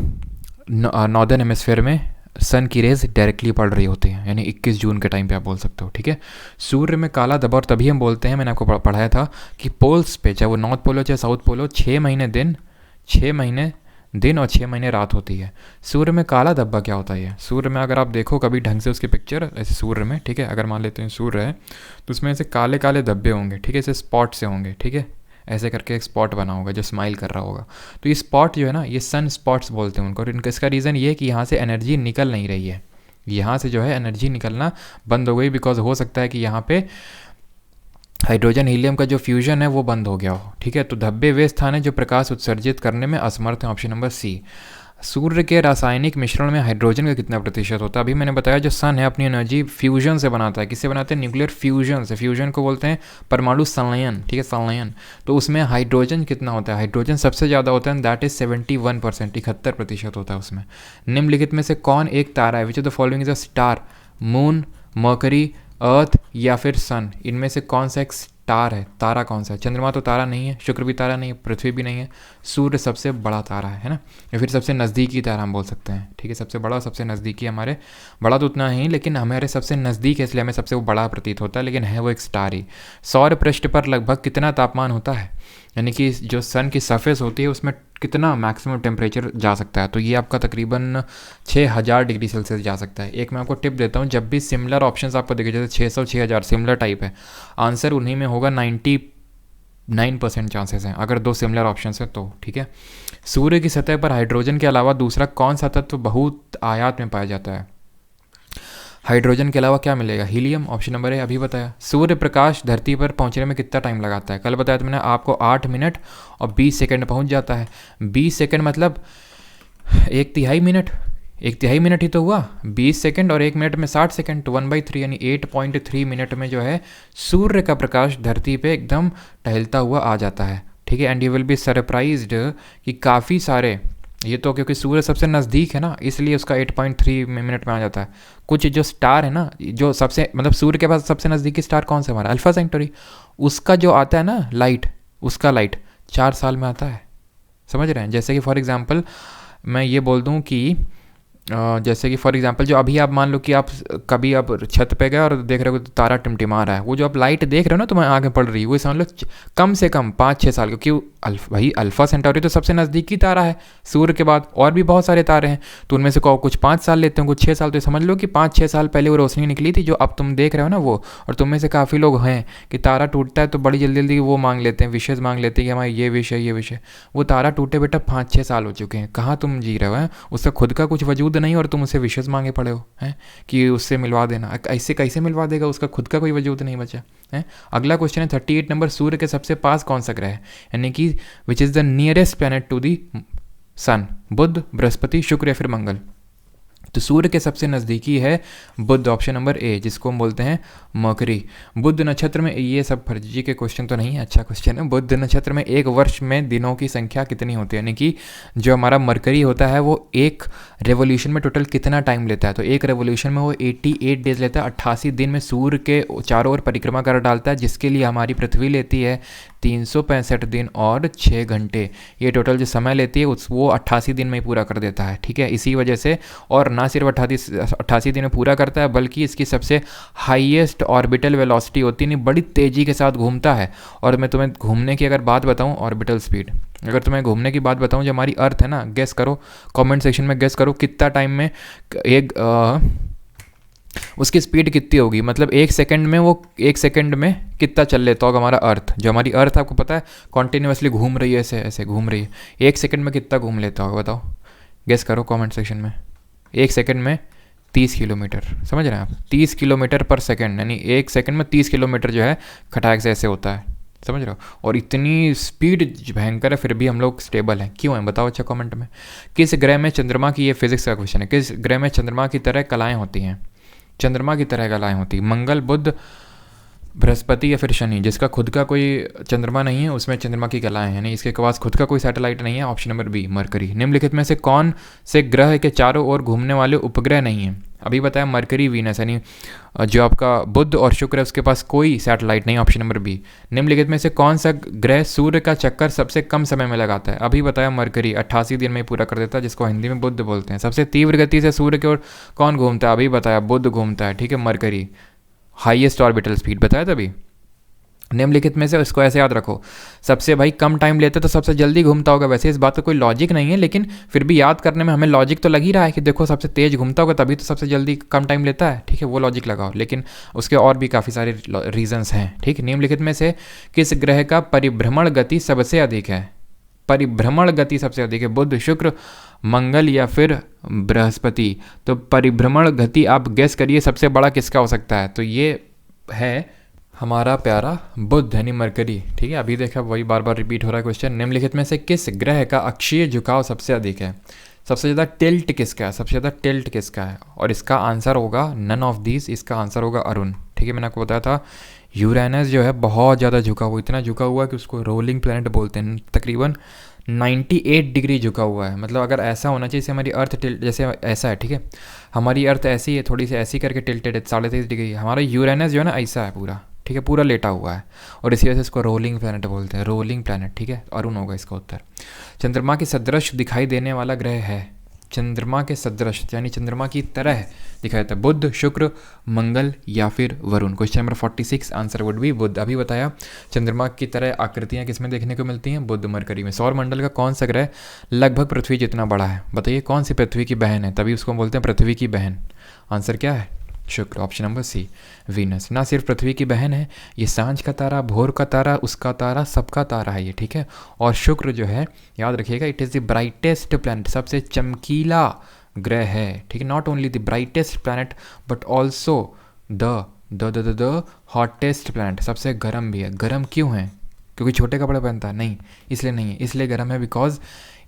नॉर्दर्न हेमिस्फीयर में सन की रेज डायरेक्टली पड़ रही होती हैं, यानी 21 जून के टाइम पे आप बोल सकते हो, ठीक है। सूर्य में काला धब्बा, और तभी हम बोलते हैं, मैंने आपको पढ़ाया था कि पोल्स पे, चाहे वो नॉर्थ पोल हो चाहे साउथ पोल हो, 6 महीने दिन और 6 महीने रात होती है। सूर्य में काला धब्बा क्या होता है? सूर्य में अगर आप देखो कभी ढंग से उसकी पिक्चर, ऐसे सूर्य में, ठीक है, अगर मान लेते हैं सूर्य है तो उसमें ऐसे काले काले धब्बे होंगे, ठीक है, ऐसे स्पॉट से होंगे, ठीक है, ऐसे करके एक स्पॉट बना होगा जो स्माइल कर रहा होगा। तो ये स्पॉट जो है ना, ये सन स्पॉट्स बोलते हैं उनको। और इनका इसका रीज़न ये है कि यहाँ से एनर्जी निकल नहीं रही है, यहाँ से जो है एनर्जी निकलना बंद हो गई, बिकॉज हो सकता है कि यहाँ पे हाइड्रोजन हीलियम का जो फ्यूजन है वो बंद हो गया हो, ठीक है। तो धब्बे वे स्थान है जो प्रकाश उत्सर्जित करने में असमर्थ है। ऑप्शन नंबर सी। सूर्य के रासायनिक मिश्रण में हाइड्रोजन का कितना प्रतिशत होता है? अभी मैंने बताया जो सन है अपनी एनर्जी फ्यूजन से बनाता है। किससे बनाते हैं? न्यूक्लियर फ्यूजन से। फ्यूजन को बोलते हैं परमाणु संलयन, ठीक है, संलयन। तो उसमें हाइड्रोजन कितना होता है? हाइड्रोजन सबसे ज़्यादा होता है, दैट इज 71%, 71% होता है उसमें। निम्नलिखित में से कौन एक तारा है? Which of the following is a star? Moon, Mercury, earth या फिर सन? इनमें से कौन सा एक स्टार है, तारा कौन सा है? चंद्रमा तो तारा नहीं है, शुक्र भी तारा नहीं है, पृथ्वी भी नहीं है, सूर्य सबसे बड़ा तारा है ना, या फिर सबसे नज़दीकी तारा हम बोल सकते हैं, ठीक है, सबसे बड़ा, सबसे नज़दीकी हमारे, बड़ा तो उतना है लेकिन हमारे सबसे नज़दीक है इसलिए हमें सबसे वो बड़ा प्रतीत होता है, लेकिन है वो एक स्टार ही। सौर पृष्ठ पर लगभग कितना तापमान होता है, यानी कि जो सन की सरफेस होती है उसमें कितना मैक्सिमम टेम्परेचर जा सकता है? तो ये आपका तकरीबन 6000 डिग्री सेल्सियस जा सकता है। एक मैं आपको टिप देता हूँ, जब भी सिमिलर ऑप्शंस आपको दिखे जैसे 600 6000 सिमिलर टाइप है, आंसर उन्हीं में होगा 99% चांसेस हैं अगर दो सिमिलर ऑप्शंस हैं तो, ठीक है। सूर्य की सतह पर हाइड्रोजन के अलावा दूसरा कौन सा तत्व बहुत आयात में पाया जाता है? हाइड्रोजन के अलावा क्या मिलेगा? हीलियम, ऑप्शन नंबर ए अभी बताया। सूर्य प्रकाश धरती पर पहुंचने में कितना टाइम लगाता है? कल बताया था मैंने आपको 8 मिनट और 20 सेकंड पहुंच जाता है। 20 सेकंड मतलब 1/3 मिनट, 1/3 मिनट ही तो हुआ। 20 सेकंड और 1 मिनट में 60 सेकंड, तो 1/3 यानी 8.3 मिनट में जो है सूर्य का प्रकाश धरती पे एकदम टहलता हुआ आ जाता है, ठीक है। And you will be surprised कि काफ़ी सारे, ये तो क्योंकि सूर्य सबसे नज़दीक है ना इसलिए उसका 8.3 मिनट में आ जाता है। कुछ जो स्टार है ना, जो सबसे मतलब सूर्य के पास सबसे नज़दीकी स्टार कौन सा हमारा? अल्फा सेंटोरी, उसका जो आता है ना लाइट, उसका लाइट 4 साल में आता है, समझ रहे हैं। जैसे कि फॉर एग्जांपल मैं ये बोल दूं कि जैसे कि फॉर एग्जांपल जो अभी आप मान लो कि आप कभी आप छत पे गए और देख रहे हो तो तारा टिमटिमा रहा है, वो जो आप लाइट देख रहे हो ना तुम्हारे आगे पड़ रही है, वो समझ लो कम से कम 5-6 साल, क्योंकि भाई अल्फा सेंटोरी तो सबसे नज़दीकी तारा है सूर्य के बाद, और भी बहुत सारे तारे हैं तो उनमें से कुछ 5 साल लेते हैं, कुछ 6 साल, तो समझ लो कि 5-6 साल पहले वो रोशनी निकली थी जो अब तुम देख रहे हो ना वो। और तुम में से काफ़ी लोग हैं कि तारा टूटता है तो बड़ी जल्दी जल्दी वो मांग लेते हैं, विशेष मांग लेते हैं कि हमारा ये विषय ये विषय। वो तारा टूटे बेटा 5-6 साल हो चुके हैं, कहाँ तुम जी रहे हो हैं? उसका खुद का कुछ वजूद नहीं और तुम उसे मांगे पड़े हो हैं कि उससे मिलवा देना। ऐसे कैसे मिलवा देगा? उसका खुद का कोई वजूद नहीं बचा है। अगला क्वेश्चन है 38 नंबर, सूर्य के सबसे पास कौन सा ग्रह है, यानी कि which is the nearest planet to the sun? बुध, बृहस्पति, शुक्र या फिर मंगल? तो सूर्य के सबसे नज़दीकी है बुध, ऑप्शन नंबर ए, जिसको हम बोलते हैं मरकरी। बुध नक्षत्र में, ये सब फर्जी के क्वेश्चन तो नहीं है, अच्छा क्वेश्चन है। बुध नक्षत्र में एक वर्ष में दिनों की संख्या कितनी होती है, यानी कि जो हमारा मरकरी होता है वो एक रेवोल्यूशन में टोटल कितना टाइम लेता है? तो एक रेवोल्यूशन में वो 88 डेज लेता है, 88 दिन में सूर्य के चारों ओर परिक्रमा कर डालता है, जिसके लिए हमारी पृथ्वी लेती है 365 दिन और 6 घंटे। ये टोटल जो समय लेती है वो 88 दिन में ही पूरा कर देता है, ठीक है। इसी वजह से, और ना सिर्फ 88 दिन में पूरा करता है बल्कि इसकी सबसे हाईएस्ट ऑर्बिटल वेलोसिटी होती है, बड़ी तेज़ी के साथ घूमता है। और मैं तुम्हें घूमने की अगर बात बताऊं, ऑर्बिटल स्पीड, अगर तुम्हें घूमने की बात बताऊं, जो हमारी अर्थ है ना, गेस करो, कमेंट सेक्शन में गेस करो कितना टाइम में उसकी स्पीड कितनी होगी, मतलब 1 सेकंड में वो 1 सेकंड में कितना चल लेता होगा हमारा अर्थ। जो हमारी अर्थ आपको पता है कॉन्टिन्यूसली घूम रही है, ऐसे ऐसे घूम रही है, 1 सेकंड में कितना घूम लेता होगा बताओ, गेस करो कमेंट सेक्शन में। 1 सेकंड में 30 किलोमीटर, समझ रहे हैं आप? 30 किलोमीटर पर सेकंड, यानी 1 सेकंड में 30 किलोमीटर जो है खटाक से ऐसे होता है, समझ रहे हो? और इतनी स्पीड भयंकर है फिर भी हम लोग स्टेबल हैं, क्यों है बताओ अच्छा कमेंट में। किस ग्रह में चंद्रमा की, ये फिजिक्स का क्वेश्चन है, किस ग्रह में चंद्रमा की तरह कलाएँ होती हैं? चंद्रमा की तरह कलाएँ होती, मंगल, बुध, बृहस्पति या फिर शनि? जिसका खुद का कोई चंद्रमा नहीं है उसमें चंद्रमा की कलाएँ, यानी इसके पास खुद का कोई सैटेलाइट नहीं है, ऑप्शन नंबर बी मरकरी। निम्नलिखित में से कौन से ग्रह के चारों ओर घूमने वाले उपग्रह नहीं हैं? अभी बताया मरकरी, वीनस, यानी जो आपका बुध और शुक्र है उसके पास कोई सैटेलाइट नहीं, ऑप्शन नंबर बी। निम्नलिखित में से कौन सा ग्रह सूर्य का चक्कर सबसे कम समय में लगाता है? अभी बताया मरकरी, 88 दिन में पूरा कर देता है, जिसको हिंदी में बुध बोलते हैं। सबसे तीव्र गति से सूर्य की ओर कौन घूमता है? अभी बताया बुध घूमता है, ठीक है, मरकरी। हाईएस्ट ऑर्बिटल स्पीड बताया तभी। निम्नलिखित में से इसको ऐसे याद रखो, सबसे भाई कम टाइम लेते तो सबसे जल्दी घूमता होगा। वैसे इस बात का कोई लॉजिक नहीं है, लेकिन फिर भी याद करने में हमें लॉजिक तो लग ही रहा है कि देखो सबसे तेज घूमता होगा तभी तो सबसे जल्दी कम टाइम लेता है, ठीक है, वो लॉजिक लगाओ। लेकिन उसके और भी काफ़ी सारे रीजंस हैं, ठीक। निम्नलिखित में से किस ग्रह का परिभ्रमण गति सबसे अधिक है? परिभ्रमण गति सबसे अधिक है, बुध, शुक्र, मंगल या फिर बृहस्पति? तो परिभ्रमण गति आप गेस करिए सबसे बड़ा किसका हो सकता है? तो ये है हमारा प्यारा बुध यानी मरकरी, ठीक है। अभी देखा वही बार बार रिपीट हो रहा है क्वेश्चन। निम्नलिखित में से किस ग्रह का अक्षीय झुकाव सबसे अधिक है? सबसे ज़्यादा टिल्ट किसका है? सबसे ज़्यादा टिल्ट किसका है? और इसका आंसर होगा नन ऑफ दीज, इसका आंसर होगा अरुण, ठीक है। मैंने आपको बताया था यूरेनस जो है बहुत ज़्यादा झुका हुआ, इतना झुका हुआ कि उसको रोलिंग प्लैनेट बोलते हैं। तकरीबन 98 डिग्री झुका हुआ है, मतलब अगर ऐसा होना चाहिए जैसे हमारी अर्थ टिल्ट, जैसे ऐसा है, ठीक है, हमारी अर्थ ऐसी है, थोड़ी सी ऐसी करके टिल्टेड है 23.5 डिग्री। हमारा यूरेनस जो है ना ऐसा है पूरा, ठीक है, पूरा लेटा हुआ है, और इसी वजह से इसको रोलिंग प्लैनेट बोलते हैं, रोलिंग प्लैनेट, ठीक है, अरुण होगा इसका उत्तर। चंद्रमा के सदृश दिखाई देने वाला ग्रह है, चंद्रमा के सदृश यानी चंद्रमा की तरह दिखाई देता है, बुध, शुक्र, मंगल या फिर वरुण। Question number 46 answer would be बुध। अभी बताया चंद्रमा की तरह आकृतियां किसमें देखने को मिलती हैं, बुध, मरकरी में। सौर मंडल का कौन सा ग्रह लगभग पृथ्वी जितना बड़ा है, बताइए कौन सी पृथ्वी की बहन है, तभी उसको बोलते हैं पृथ्वी की बहन। आंसर क्या है, शुक्र, ऑप्शन नंबर सी, वीनस। ना सिर्फ पृथ्वी की बहन है, ये सांझ का तारा, भोर का तारा, उसका तारा, सबका तारा है ये, ठीक है। और शुक्र जो है, याद रखिएगा, it is the brightest planet, सबसे चमकीला ग्रह है, ठीक है। Not only the brightest planet but also the hottest planet, सबसे गर्म भी है। गर्म क्यों है, क्योंकि छोटे कपड़े पहनता है, नहीं, इसलिए नहीं है, इसलिए गर्म है बिकॉज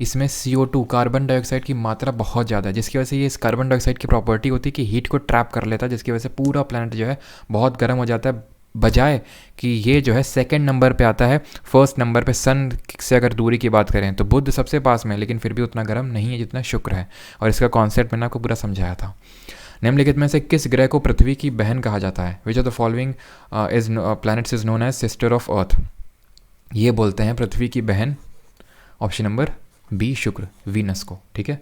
इसमें CO2 कार्बन डाइऑक्साइड की मात्रा बहुत ज़्यादा है, जिसकी वजह से ये इस कार्बन डाइऑक्साइड की प्रॉपर्टी होती है कि हीट को ट्रैप कर लेता है, जिसकी वजह से पूरा प्लैनेट जो है बहुत गर्म हो जाता है, बजाय कि ये जो है सेकंड नंबर पे आता है, फर्स्ट नंबर पे सन से अगर दूरी की बात करें तो बुध सबसे पास में है, लेकिन फिर भी उतना गर्म नहीं है जितना शुक्र है। और इसका कॉन्सेप्ट मैंने आपको पूरा समझाया था। निम्नलिखित में से किस ग्रह को पृथ्वी की बहन कहा जाता है, which of the following is planets is known as sister of earth, ये बोलते हैं पृथ्वी की बहन, ऑप्शन नंबर बी, शुक्र, वीनस को, ठीक है।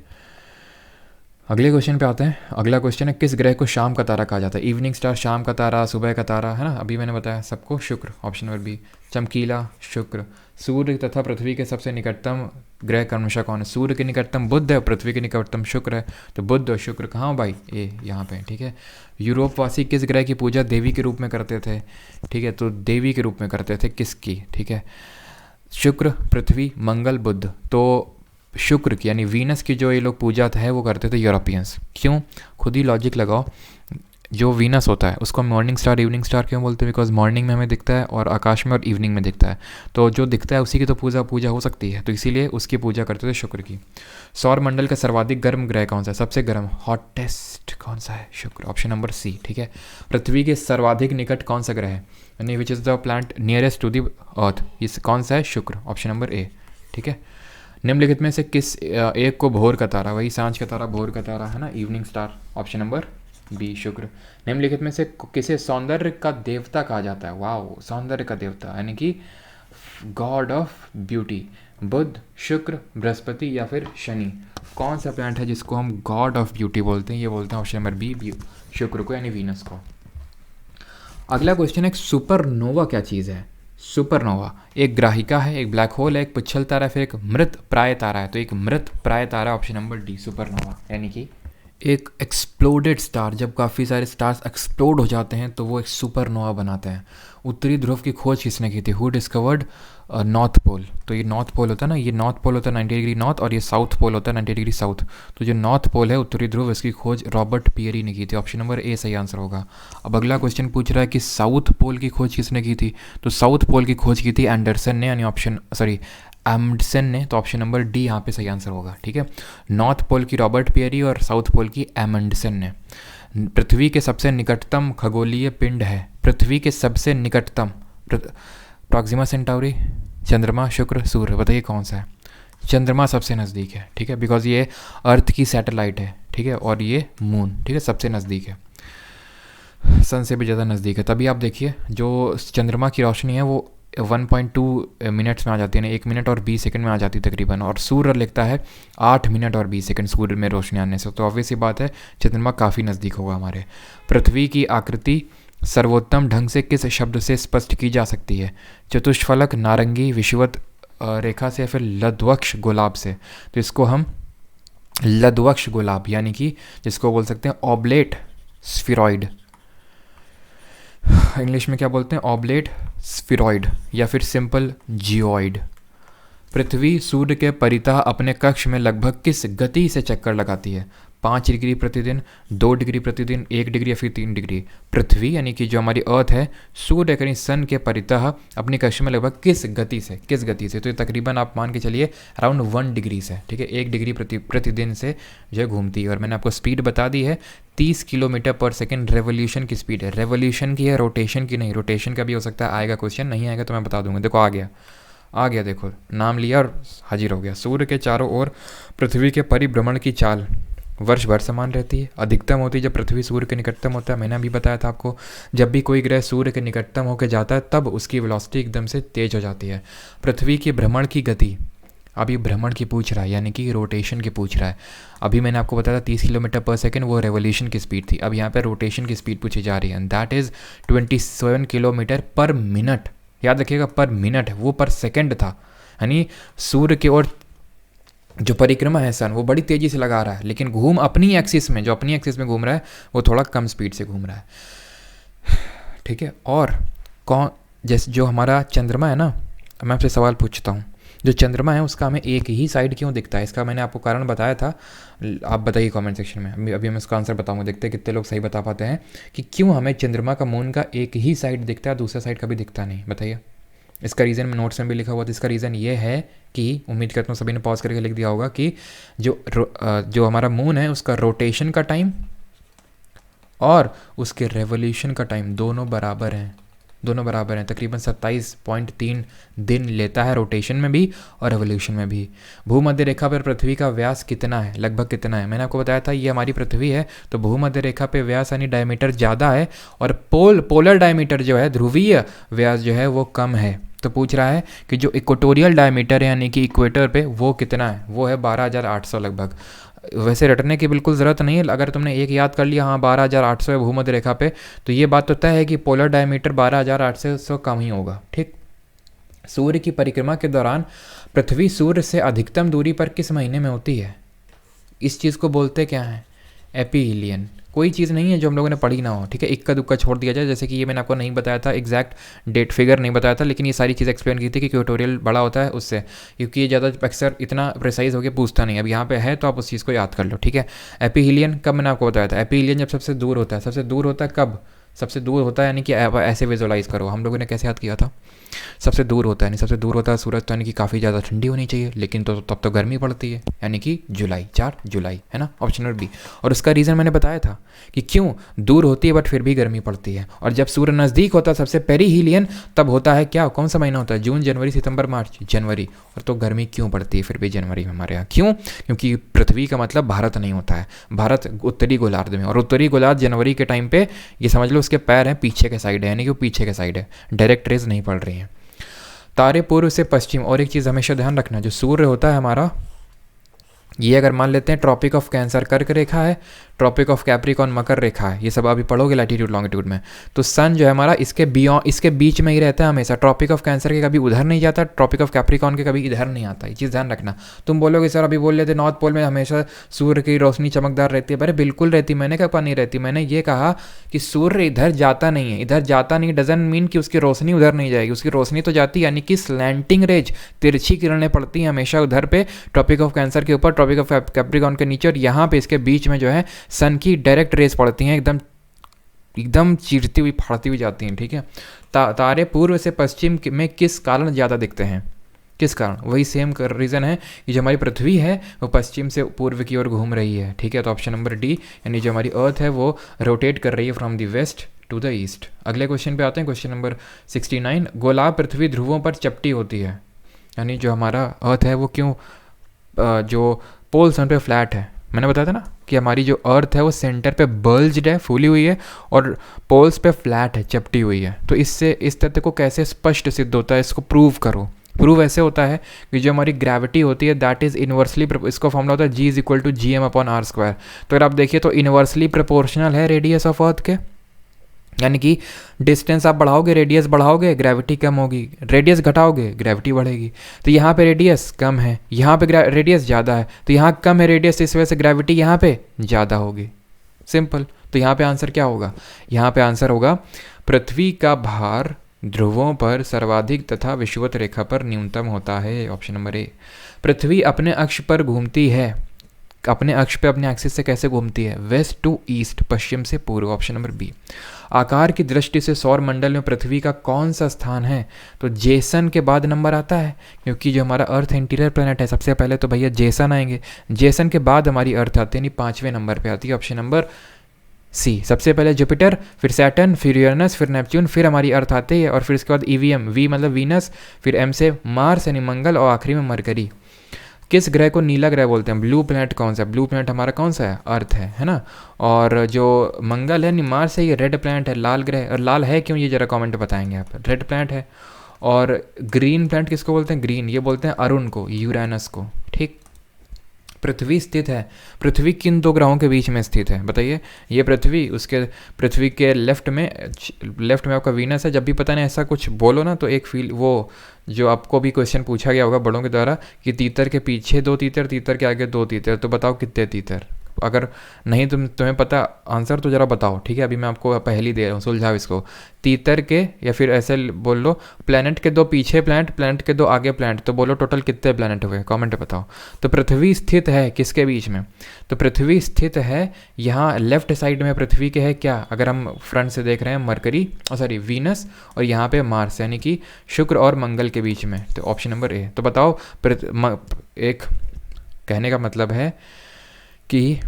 अगले क्वेश्चन पे आते हैं। अगला क्वेश्चन है, किस ग्रह को शाम का तारा कहा जाता है, इवनिंग स्टार, शाम का तारा, सुबह का तारा, है ना, अभी मैंने बताया सबको, शुक्र, ऑप्शन नंबर बी, चमकीला, शुक्र। सूर्य तथा पृथ्वी के सबसे निकटतम ग्रह क्रमशः कौन है, सूर्य के निकटतम बुध है, पृथ्वी के निकटतम शुक्र है, तो बुध और शुक्र कहाँ भाई, ए यहाँ पे, ठीक है। यूरोपवासी किस ग्रह की पूजा देवी के रूप में करते थे, ठीक है, तो देवी के रूप में करते थे किसकी, ठीक है, शुक्र, पृथ्वी, मंगल, बुध। तो शुक्र की यानी वीनस की जो ये लोग पूजा है वो करते थे यूरोपियंस। क्यों, खुद ही लॉजिक लगाओ, जो वीनस होता है उसको मॉर्निंग स्टार, इवनिंग स्टार क्यों बोलते हैं, बिकॉज मॉर्निंग में हमें दिखता है और आकाश में और इवनिंग में दिखता है, तो जो दिखता है उसी की तो पूजा हो सकती है, तो इसीलिए उसकी पूजा करते थे शुक्र की। सौर मंडल का सर्वाधिक गर्म ग्रह कौन सा है, सबसे गर्म, हॉटेस्ट कौन सा है, शुक्र, ऑप्शन नंबर सी, ठीक है। पृथ्वी के सर्वाधिक निकट कौन सा ग्रह है, यानी which is the planet nearest to the earth, इस कौन सा है, शुक्र, ऑप्शन नंबर ए, ठीक है। निम्नलिखित में से किस एक को भोर का तारा, वही सांझ का तारा, भोर का तारा है ना, evening star, option number B, शुक्र। निम्नलिखित में से किसे सौंदर्य का देवता कहा जाता है, वाओ, सौंदर्य का देवता यानी कि गॉड ऑफ ब्यूटी, बुध, शुक्र, बृहस्पति या फिर शनि, कौन सा प्लैनेट है जिसको हम गॉड ऑफ ब्यूटी बोलते हैं, ये बोलते हैं ऑप्शन नंबर बी, शुक्र को यानी वीनस को। अगला क्वेश्चन है, सुपरनोवा क्या चीज़ है, सुपरनोवा एक ग्राहिका है, एक ब्लैक होल है, एक पुच्छल तारा है, फिर एक मृत प्राय तारा है, तो एक मृत प्राय तारा, ऑप्शन नंबर डी, सुपरनोवा, यानी कि एक एक्सप्लोडेड स्टार, जब काफ़ी सारे स्टार्स एक्सप्लोड हो जाते हैं तो वो एक सुपरनोवा बनाते हैं। उत्तरी ध्रुव की खोज किसने की थी, हु डिस्कवर्ड नॉर्थ पोल, तो ये नॉर्थ पोल होता है ना, ये नॉर्थ पोल होता है 90 डिग्री नॉर्थ और ये साउथ पोल होता है 90 डिग्री साउथ, तो जो नॉर्थ पोल है उत्तरी ध्रुव, इसकी खोज रॉबर्ट पियरी ने की थी, ऑप्शन नंबर ए सही आंसर होगा। अब अगला क्वेश्चन पूछ रहा है कि साउथ पोल की खोज किसने की थी, तो साउथ पोल की खोज की थी एंडरसन ने, यानी एम्डसन ने, तो ऑप्शन नंबर डी यहाँ पे सही आंसर होगा, ठीक है। नॉर्थ पोल की रॉबर्ट पियरी और साउथ पोल की एमंडसन ने। पृथ्वी के सबसे निकटतम खगोलीय पिंड है, पृथ्वी के सबसे निकटतम, प्रॉक्सिमा सेंटाउरी, चंद्रमा, शुक्र, सूर्य, बताइए कौन सा है, चंद्रमा सबसे नज़दीक है, ठीक है, बिकॉज ये अर्थ की सैटेलाइट है, ठीक है, और ये मून, ठीक है, सबसे नज़दीक है, सन से भी ज़्यादा नज़दीक है। तभी आप देखिए जो चंद्रमा की रोशनी है वो 1.2 मिनट्स में आ जाती है ना, 1 मिनट और 20 सेकंड में आ जाती है तकरीबन, और सूर्य लिखता है 8 मिनट और 20 सेकंड सूर्य में रोशनी आने से, तो ऑब्वियस ही बात है चंद्रमा काफ़ी नज़दीक होगा हमारे। पृथ्वी की आकृति सर्वोत्तम ढंग से किस शब्द से स्पष्ट की जा सकती है, चतुष्फलक, नारंगी, विषुवत रेखा से या फिर लद्वक्ष गुलाब से, तो इसको हम लद्वक्ष गुलाब यानी कि जिसको बोल सकते हैं ऑब्लेट स्फीरॉइड, इंग्लिश में क्या बोलते हैं, ऑब्लेट स्फीरॉइड या फिर सिंपल जियोइड। पृथ्वी सूर्य के परितः अपने कक्ष में लगभग किस गति से चक्कर लगाती है, 5 डिग्री प्रतिदिन, 2 डिग्री प्रतिदिन, 1 डिग्री या फिर 3 डिग्री। पृथ्वी यानी कि जो हमारी अर्थ है सूर्य यानी सन के परितः अपने कक्ष में लगभग किस गति से, तो ये तकरीबन आप मान के चलिए अराउंड 1 डिग्री से, ठीक है, 1 डिग्री प्रतिदिन से जो है घूमती है। और मैंने आपको स्पीड बता दी है 30 किलोमीटर पर सेकेंड रेवोल्यूशन की स्पीड है, रेवोल्यूशन की है, रोटेशन की नहीं, रोटेशन का भी हो सकता है, आएगा क्वेश्चन, नहीं आएगा तो मैं बता दूंगा। देखो आ गया, देखो नाम लिया और हाजिर हो गया। सूर्य के चारों ओर पृथ्वी के परिभ्रमण की चाल वर्ष भर समान रहती है। अधिकतम होती है जब पृथ्वी सूर्य के निकटतम होता है। मैंने अभी बताया था आपको, जब भी कोई ग्रह सूर्य के निकटतम होकर जाता है तब उसकी वेलोसिटी एकदम से तेज हो जाती है। पृथ्वी की भ्रमण की गति, अभी भ्रमण की पूछ रहा है, यानी कि रोटेशन की पूछ रहा है। अभी मैंने आपको बताया था 30 किलोमीटर पर सेकेंड, वो रेवोल्यूशन की स्पीड थी। अब यहाँ पर रोटेशन की स्पीड पूछी जा रही है, दैट इज़ 27 किलोमीटर पर मिनट। याद रखिएगा पर मिनट है, वो पर सेकेंड था। यानी सूर्य की ओर जो परिक्रमा है सन, वो बड़ी तेज़ी से लगा रहा है, लेकिन घूम अपनी एक्सिस में, जो अपनी एक्सिस में घूम रहा है वो थोड़ा कम स्पीड से घूम रहा है। ठीक है। और कौन, जैसे जो हमारा चंद्रमा है ना, मैं आपसे सवाल पूछता हूँ, जो चंद्रमा है उसका हमें एक ही साइड क्यों दिखता है? इसका मैंने आपको कारण बताया था, आप बताइए कमेंट सेक्शन में। अभी मैं इसका आंसर बताऊंगा, देखते हैं कितने लोग सही बता पाते हैं कि क्यों हमें चंद्रमा का मून का एक ही साइड दिखता है, दूसरा साइड कभी दिखता नहीं। बताइए। इसका रीज़न में नोट्स में भी लिखा हुआ था। इसका रीज़न ये है कि, उम्मीद करता हूँ सभी ने पॉज करके लिख दिया होगा, कि जो हमारा मून है उसका रोटेशन का टाइम और उसके रेवोल्यूशन का टाइम दोनों बराबर हैं। दोनों बराबर हैं। तकरीबन 27.3 दिन लेता है रोटेशन में भी और रेवोल्यूशन में भी। भूमध्य रेखा पर पृथ्वी का व्यास कितना है, लगभग कितना है? मैंने आपको बताया था ये हमारी पृथ्वी है, तो भूमध्य रेखा पे व्यास यानी डायमीटर ज़्यादा है और पोलर डायमीटर जो है, ध्रुवीय व्यास जो है वो कम है। तो पूछ रहा है कि जो इक्वेटोरियल डायमीटर है यानी कि इक्वेटर पे वो कितना है? वो है 12,800 लगभग। वैसे रटने की बिल्कुल ज़रूरत नहीं है, अगर तुमने एक याद कर लिया हाँ 12,800 है भूमध्य रेखा पे, तो ये बात तो तय है कि पोलर डायमीटर 12,800 कम ही होगा। ठीक। सूर्य की परिक्रमा के दौरान पृथ्वी सूर्य से अधिकतम दूरी पर किस महीने में होती है? इस चीज़ को बोलते क्या है? एपीहिलियन। कोई चीज़ नहीं है जो हम लोगों ने पढ़ी ना हो। ठीक है, इक्का दुक्का छोड़ दिया जाए, जैसे कि ये मैंने आपको नहीं बताया था, एग्जैक्ट डेट फिगर नहीं बताया था, लेकिन ये सारी चीज़ एक्सप्लेन की थी कि इक्वेटोरियल बड़ा होता है उससे, क्योंकि ये ज़्यादा अक्सर इतना प्रिसाइज होकर पूछता नहीं है। अब यहाँ पे है तो आप उस चीज़ को याद कर लो। ठीक है। एपीहिलियन कब मैंने आपको बताया था? एपीहिलियन जब सबसे दूर होता है। सबसे दूर होता है कब? सबसे दूर होता है यानी कि ऐसे विजुअलाइज करो। हम लोगों ने कैसे याद किया था? सबसे दूर होता है, यानी सबसे दूर होता है सूरज, तो यानी कि काफ़ी ज़्यादा ठंडी होनी चाहिए, लेकिन तो तब तो गर्मी पड़ती है, यानी कि जुलाई, 4 जुलाई, है ना, ऑप्शन नंबर बी। और उसका रीज़न मैंने बताया था कि क्यों दूर होती है बट फिर भी गर्मी पड़ती है। और जब सूर्य नज़दीक होता है सबसे पेरिहिलियन, तब होता है क्या? कौन सा महीना होता है? जून, जनवरी, सितंबर, मार्च, जनवरी। और तो गर्मी क्यों पड़ती है फिर भी जनवरी में हमारे यहाँ? क्यों? क्योंकि पृथ्वी का मतलब भारत नहीं होता है, भारत उत्तरी गोलार्ध में, और उत्तरी गोलार्ध जनवरी के टाइम पे ये समझ लो उसके पैर हैं पीछे के साइड है, यानी कि वो पीछे के साइड है, डायरेक्ट रेज नहीं पड़ रही हैं। तारे पूर्व से पश्चिम, और एक चीज़ हमेशा ध्यान रखना, जो सूर्य होता है हमारा, ये अगर मान लेते हैं ट्रॉपिक ऑफ कैंसर कर्क रेखा है, ट्रॉपिक ऑफ कैप्रिकॉन मकर रेखा है, ये सब अभी पढ़ोगे लैटीट्यूड लॉन्गिट्यूड में, तो सन जो है हमारा इसके बीच में ही रहता है हमेशा। ट्रॉपिक ऑफ कैंसर के कभी उधर नहीं जाता, ट्रॉपिक ऑफ कैप्रिकॉन के कभी इधर नहीं आता। ये चीज़ ध्यान रखना। तुम बोलोगे सर अभी बोल लेते नॉर्थ पोल में हमेशा सूर्य की रोशनी चमकदार रहती है। अरे बिल्कुल रहती, मैंने कहा नहीं रहती, मैंने ये कहा कि सूर्य इधर जाता नहीं है। इधर जाता नहीं डजंट मीन कि उसकी रोशनी उधर नहीं जाएगी, उसकी रोशनी तो जाती है, यानी कि स्लैंटिंग रेज, तिरछी किरणें पड़ती हैं हमेशा उधर पे, ट्रॉपिक ऑफ कैंसर के ऊपर, ट्रॉपिक ऑफ कैप्रिकॉन के नीचे, और यहाँ पे इसके बीच में जो है सन की डायरेक्ट रेस पड़ती हैं, एकदम चीरती हुई फाड़ती हुई जाती हैं। ठीक है। तारे पूर्व से पश्चिम में किस कारण ज़्यादा दिखते हैं? किस कारण? वही सेम रीज़न है कि जो हमारी पृथ्वी है वो पश्चिम से पूर्व की ओर घूम रही है। ठीक है, तो ऑप्शन नंबर डी, यानी जो हमारी अर्थ है वो रोटेट कर रही है from the west to the east. अगले क्वेश्चन पे आते हैं, क्वेश्चन नंबर 69। गोलार्ध पृथ्वी ध्रुवों पर चपटी होती है, यानी जो हमारा अर्थ है वो क्यों जो पोल्स उन पर फ्लैट है? मैंने बताया था ना कि हमारी जो अर्थ है वो सेंटर पे बल्ज्ड है, फूली हुई है, और पोल्स पे फ्लैट है, चपटी हुई है। तो इससे इस तथ्य को कैसे स्पष्ट सिद्ध होता है, इसको प्रूव करो। प्रूव ऐसे होता है कि जो हमारी ग्रेविटी होती है दैट इज़ इन्वर्सली, इसको फॉर्मूला होता है G=GM/r²। तो अगर आप देखिए तो इन्वर्सली प्रोपोर्शनल है रेडियस ऑफ अर्थ के, यानी कि डिस्टेंस आप बढ़ाओगे, रेडियस बढ़ाओगे, ग्रेविटी कम होगी, रेडियस घटाओगे, ग्रेविटी बढ़ेगी। तो यहाँ पे रेडियस कम है, यहाँ पे रेडियस ज़्यादा है, तो यहाँ कम है रेडियस, इस वजह से ग्रेविटी यहाँ पे ज़्यादा होगी। सिंपल। तो यहाँ पे आंसर क्या होगा? यहाँ पे आंसर होगा पृथ्वी का भार ध्रुवों पर सर्वाधिक तथा विषुवत रेखा पर न्यूनतम होता है। Option number A. पृथ्वी अपने अक्ष पर घूमती है, अपने अक्ष पे अपने एक्सिस से कैसे घूमती है? वेस्ट टू ईस्ट, पश्चिम से पूर्व। Option number B. आकार की दृष्टि से सौर मंडल में पृथ्वी का कौन सा स्थान है? तो जेसन के बाद नंबर आता है, क्योंकि जो हमारा अर्थ इंटीरियर प्लैनेट है सबसे पहले तो भैया जेसन आएंगे, जेसन के बाद हमारी अर्थ आती है, यानी 5वें नंबर पे आती है। Option number C. सबसे पहले जुपिटर, फिर सैटर्न, फिर यूरेनस, फिर नेपच्यून, फिर हमारी अर्थ आती है, और फिर इसके बाद ईवीएम, वी मतलब वीनस, फिर एम से मार्स यानी मंगल, और आखिरी में मरकरी। किस ग्रह को नीला ग्रह बोलते हैं? ब्लू प्लैनेट कौन सा है? ब्लू प्लैनेट हमारा कौन सा है? अर्थ है ना। और जो मंगल है मार्स है, ये रेड प्लैनेट है, लाल ग्रह। और लाल है क्यों, ये जरा कमेंट बताएंगे आप। रेड प्लैनेट है। और ग्रीन प्लैनेट किसको बोलते हैं? ग्रीन, ये बोलते हैं अरुण को, यूरेनस को। ठीक। पृथ्वी स्थित है, पृथ्वी किन दो ग्रहों के बीच में स्थित है बताइए? ये पृथ्वी, उसके पृथ्वी के लेफ्ट में आपका वीनस है। जब भी पता नहीं ऐसा कुछ बोलो ना तो एक फील वो जो आपको भी क्वेश्चन पूछा गया होगा बड़ों के द्वारा कि तीतर के पीछे 2 तीतर, तीतर के आगे 2 तीतर, तो बताओ कितने तीतर? अगर नहीं तुम्हें पता आंसर तो ज़रा बताओ, ठीक है। अभी मैं आपको पहली दे रहा हूँ, सुलझाओ इसको। तीतर के, या फिर ऐसे बोल लो, प्लैनेट के 2 पीछे प्लैनेट, प्लैनेट के 2 आगे प्लैनेट, तो बोलो टोटल कितने प्लैनेट हुए? कमेंट बताओ। तो पृथ्वी स्थित है किसके बीच में? तो पृथ्वी स्थित है यहाँ लेफ्ट साइड में पृथ्वी के है क्या, अगर हम फ्रंट से देख रहे हैं, मरकरी सॉरी वीनस, और यहाँ पे मार्स, यानी कि शुक्र और मंगल के बीच में। तो ऑप्शन नंबर ए। तो बताओ, एक कहने का मतलब है कि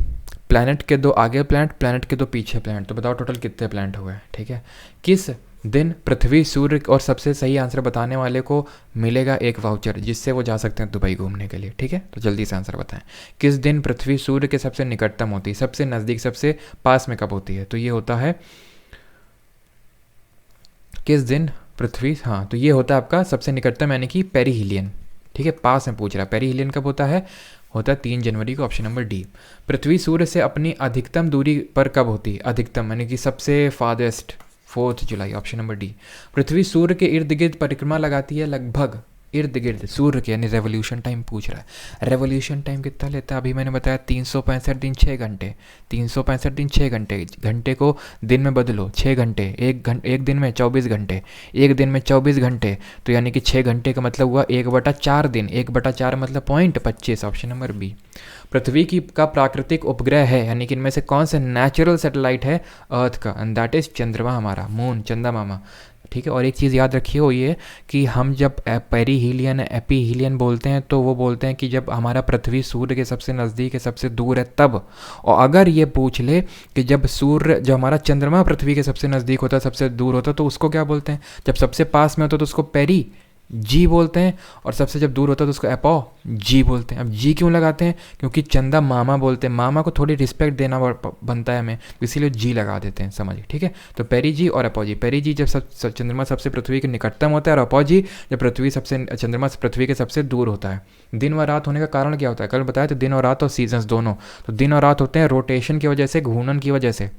प्लैनेट के 2 आगे प्लैनेट, प्लैनेट के 2 पीछे प्लैनेट, तो बताओ टोटल कितने प्लैनेट हुए? ठीक है। किस दिन पृथ्वी, सूर्य, और सबसे सही आंसर बताने वाले को मिलेगा एक वाउचर, जिससे वो जा सकते हैं दुबई घूमने के लिए। ठीक है, तो जल्दी से आंसर बताएं। किस दिन पृथ्वी सूर्य के सबसे निकटतम होती है, सबसे नज़दीक, सबसे पास में कब होती है? तो ये होता है किस दिन पृथ्वी, हाँ, तो ये होता है आपका सबसे निकटतम, यानी कि पेरीहिलियन। ठीक है, पास में पूछ रहा है। पेरीहिलियन कब होता है? 3 जनवरी को, ऑप्शन नंबर डी। पृथ्वी सूर्य से अपनी अधिकतम दूरी पर कब होती है? अधिकतम यानी कि सबसे फादेस्ट, 4 जुलाई, ऑप्शन नंबर डी। पृथ्वी सूर्य के इर्द गिर्द परिक्रमा लगाती है लगभग, इर्द गिर्द सूर्य के, यानी रेवोल्यूशन टाइम पूछ रहा है। रेवोल्यूशन टाइम कितना लेता है? अभी मैंने बताया 365 दिन 6 घंटे, 365 दिन 6 घंटे। घंटे को दिन में बदलो, 6 घंटे, एक दिन में 24 घंटे, एक दिन में 24 घंटे, तो यानी कि 6 घंटे का मतलब हुआ 1/4 दिन, 1/4 मतलब 0.25, ऑप्शन नंबर बी। पृथ्वी की का प्राकृतिक उपग्रह है, यानी कि इनमें से कौन सा नेचुरल सैटेलाइट है अर्थ का? एंड दैट इज चंद्रमा, हमारा मून, चंदा मामा। ठीक है। और एक चीज़ याद रखिए, वो ये कि हम जब पेरीहिलियन, एपीहिलियन बोलते हैं तो वो बोलते हैं कि जब हमारा पृथ्वी सूर्य के सबसे नज़दीक है, सबसे दूर है, तब। और अगर ये पूछ ले कि जब हमारा चंद्रमा पृथ्वी के सबसे नज़दीक होता है, सबसे दूर होता है, तो उसको क्या बोलते हैं? जब सबसे पास में होता है तो उसको पेरी जी बोलते हैं, और सबसे जब दूर होता है तो उसको एपो जी बोलते हैं। अब जी क्यों लगाते हैं? क्योंकि चंदा मामा बोलते हैं, मामा को थोड़ी रिस्पेक्ट देना बनता है हमें, इसीलिए जी लगा देते हैं, समझिए। ठीक है, तो पेरी जी और एपो जी। पेरी जी जब चंद्रमा सबसे पृथ्वी के निकटतम होता है, और एपो जी जब चंद्रमा पृथ्वी के सबसे दूर होता है। दिन व रात होने का कारण क्या होता है? कल बताया तो दिन और रात और सीजन्स दोनों। तो दिन और रात होते हैं रोटेशन की वजह से, घूर्णन की वजह से,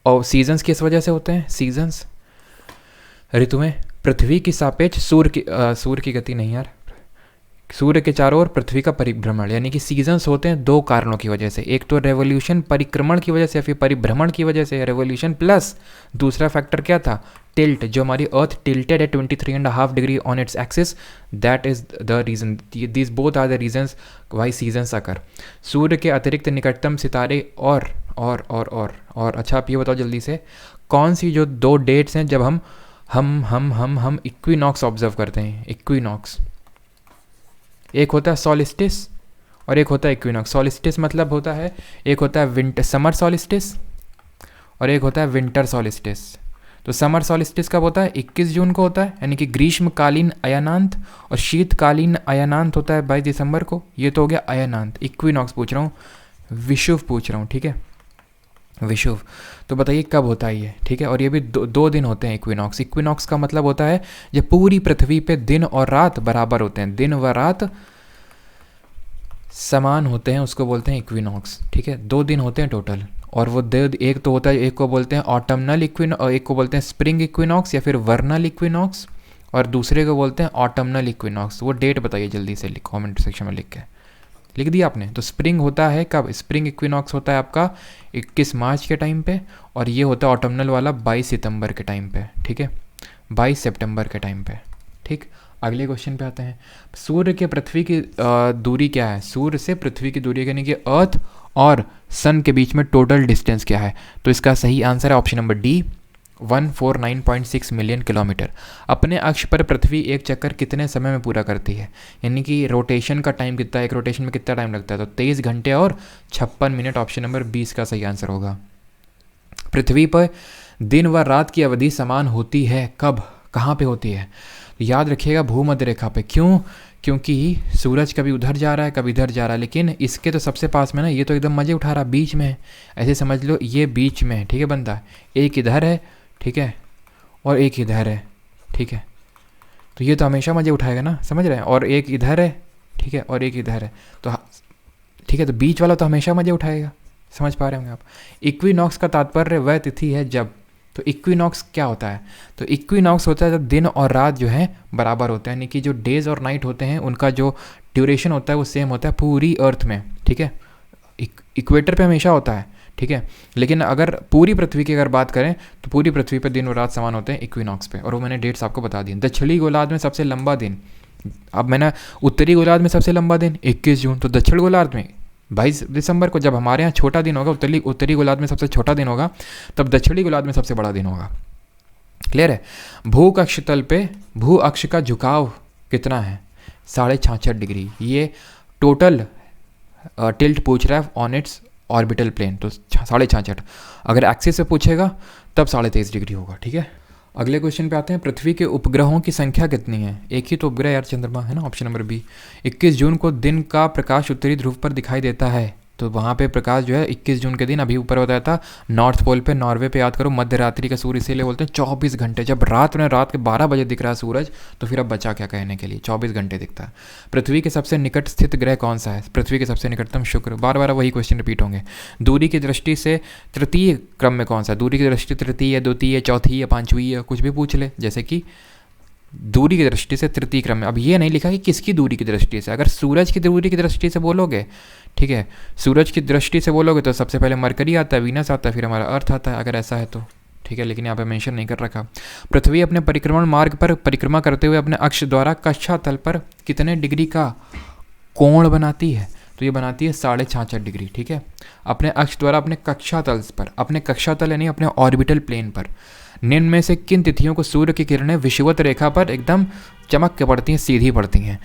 और सीजन्स किस वजह से होते हैं? सीजन्स ऋतुएं पृथ्वी की सापेक्ष सूर्य की गति नहीं यार, सूर्य के चारों ओर पृथ्वी का परिभ्रमण, यानी कि सीजन्स होते हैं 2 कारणों की वजह से। एक तो रेवोल्यूशन, परिक्रमण की वजह से, या फिर परिभ्रमण की वजह से रेवोल्यूशन, प्लस दूसरा फैक्टर क्या था? टिल्ट, जो हमारी अर्थ टिल्टेड है 23.5 degree on its axis, that is the reason. This both are the reasons why seasons आकर। सूर्य के अतिरिक्त निकटतम सितारे और अच्छा, आप ये बताओ जल्दी से, कौन सी जो 2 डेट्स हैं जब हम इक्विनॉक्स ऑब्जर्व करते हैं? इक्विनॉक्स, एक होता है सॉलिस्टिस और एक होता है इक्विनॉक्स। सॉलिस्टिस मतलब होता है, एक होता है समर सॉलिस्टिस और एक होता है विंटर सॉलिस्टिस। तो समर सॉलिस्टिस कब होता है? 21 जून को होता है, यानी कि ग्रीष्मकालीन अयनांत, और शीतकालीन अयनांत होता है 22 दिसंबर को। ये तो हो गया अयनांत। इक्विनॉक्स पूछ रहा हूँ, विषुव पूछ रहा हूँ, ठीक है, विषुव। तो बताइए कब होता है ये? ठीक है, और ये भी 2 दिन होते हैं इक्विनॉक्स। इक्विनॉक्स का मतलब होता है जब पूरी पृथ्वी पे दिन और रात बराबर होते हैं, दिन व रात समान होते हैं, उसको बोलते हैं इक्विनॉक्स। ठीक है, 2 दिन होते हैं टोटल, और वो एक तो होता है, एक को बोलते हैं ऑटमनल इक्विनॉक्स, और एक को बोलते हैं स्प्रिंग इक्विनॉक्स या फिर वर्नल इक्विनॉक्स, और दूसरे को बोलते हैं ऑटमनल इक्विनॉक्स। वो डेट बताइए जल्दी से, कमेंट सेक्शन में लिख दिया आपने। तो स्प्रिंग होता है कब? स्प्रिंग इक्विनॉक्स होता है आपका 21 मार्च के टाइम पे, और ये होता है ऑटमनल वाला 22 सितंबर के टाइम पे। ठीक है, 22 सितंबर के टाइम पे। ठीक, अगले क्वेश्चन पे आते हैं। सूर्य के पृथ्वी की दूरी क्या है? सूर्य से पृथ्वी की दूरी, यानी कि अर्थ और सन के बीच में टोटल डिस्टेंस क्या है? तो इसका सही आंसर है option number D, 149.6 million kilometre. अपने अक्ष पर पृथ्वी एक चक्कर कितने समय में पूरा करती है? यानी कि रोटेशन का टाइम कितना है, एक रोटेशन में कितना टाइम लगता है? तो 23 घंटे और 56 मिनट, ऑप्शन नंबर 20 का सही आंसर होगा। पृथ्वी पर दिन व रात की अवधि समान होती है कब, कहाँ पे होती है? याद रखिएगा भूमध्य रेखा पे। क्यों? क्योंकि सूरज कभी उधर जा रहा है कभी इधर जा रहा है, लेकिन इसके तो सबसे पास में ना, ये तो एकदम मज़े उठा रहा, बीच में है। ऐसे समझ लो ये बीच में है, ठीक है बंदा, एक इधर है, ठीक है, और एक इधर है, ठीक है, तो ये तो हमेशा मज़े उठाएगा ना, समझ रहे हैं, और एक इधर है, ठीक है, और एक इधर है, तो ठीक है, तो बीच वाला तो हमेशा मज़े उठाएगा, समझ पा रहे होंगे आप। इक्विनॉक्स का तात्पर्य वह तिथि है जब, तो इक्विनॉक्स क्या होता है, तो इक्विनॉक्स होता है जब दिन और रात जो है बराबर होते हैं, यानी कि जो डेज़ और नाइट होते हैं उनका जो ड्यूरेशन होता है वो सेम होता है पूरी अर्थ में, ठीक है। इक्वेटर पे हमेशा होता है, ठीक है, लेकिन अगर पूरी पृथ्वी की अगर बात करें तो पूरी पृथ्वी पे दिन और रात समान होते हैं इक्विनॉक्स पे, और वो मैंने डेट्स आपको बता दी। दक्षिणी गोलार्ध में सबसे लंबा दिन, अब मैंने उत्तरी गोलार्ध में सबसे लंबा दिन 21 जून, तो दक्षिण गोलार्ध में 22 दिसंबर को, जब हमारे यहाँ छोटा दिन होगा, उत्तरी गोलार्ध में सबसे छोटा दिन होगा, तब दक्षिणी गोलार्ध में सबसे बड़ा दिन होगा। क्लियर है। भू अक्ष तल पे भू अक्ष का झुकाव कितना है, 66.5 डिग्री, ये टोटल टिल्ट पूछ रहा है ऑन इट्स ऑर्बिटल प्लेन, तो 66.5। अगर एक्सिस से पूछेगा तब 23.5 डिग्री होगा, ठीक है। अगले क्वेश्चन पे आते हैं, पृथ्वी के उपग्रहों की संख्या कितनी है, एक ही तो उपग्रह यार, चंद्रमा है ना, ऑप्शन नंबर बी। 21 जून को दिन का प्रकाश उत्तरी ध्रुव पर दिखाई देता है, तो वहाँ पे प्रकाश जो है 21 जून के दिन, अभी ऊपर बताया था नॉर्थ पोल पे, नॉर्वे पे याद करो, मध्य रात्रि का सूर्य इसीलिए बोलते हैं 24 घंटे, जब रात के 12 बजे दिख रहा है सूरज, तो फिर अब बचा क्या कहने के लिए, 24 घंटे दिखता है। पृथ्वी के सबसे निकट स्थित ग्रह कौन सा है, पृथ्वी के सबसे निकटतम शुक्र, बार बार वही क्वेश्चन रिपीट होंगे। दूरी की दृष्टि से तृतीय क्रम में कौन सा, दूरी की दृष्टि तृतीय, द्वितीय, चौथी या पांचवी, या कुछ भी पूछ ले, जैसे कि दूरी की दृष्टि से तृतीय क्रम में। अब ये नहीं लिखा कि किसकी दूरी की दृष्टि से, अगर सूरज की दूरी की दृष्टि से बोलोगे, ठीक है, सूरज की दृष्टि से बोलोगे तो सबसे पहले मरकरी आता है, वीनस आता है, फिर हमारा अर्थ आता है, अगर ऐसा है तो, ठीक है, लेकिन यहाँ पे मेंशन नहीं कर रखा। पृथ्वी अपने परिक्रमण मार्ग पर परिक्रमा करते हुए अपने अक्ष द्वारा कक्षा तल पर कितने डिग्री का कोण बनाती है, तो ये बनाती है 66.5 डिग्री, ठीक है, अपने अक्ष द्वारा अपने कक्षा तल पर, अपने कक्षा तल यानी अपने ऑर्बिटल प्लेन पर। निम्न में से किन तिथियों को सूर्य की किरणें विषुवत रेखा पर एकदम चमक के पड़ती हैं, सीधी पड़ती हैं,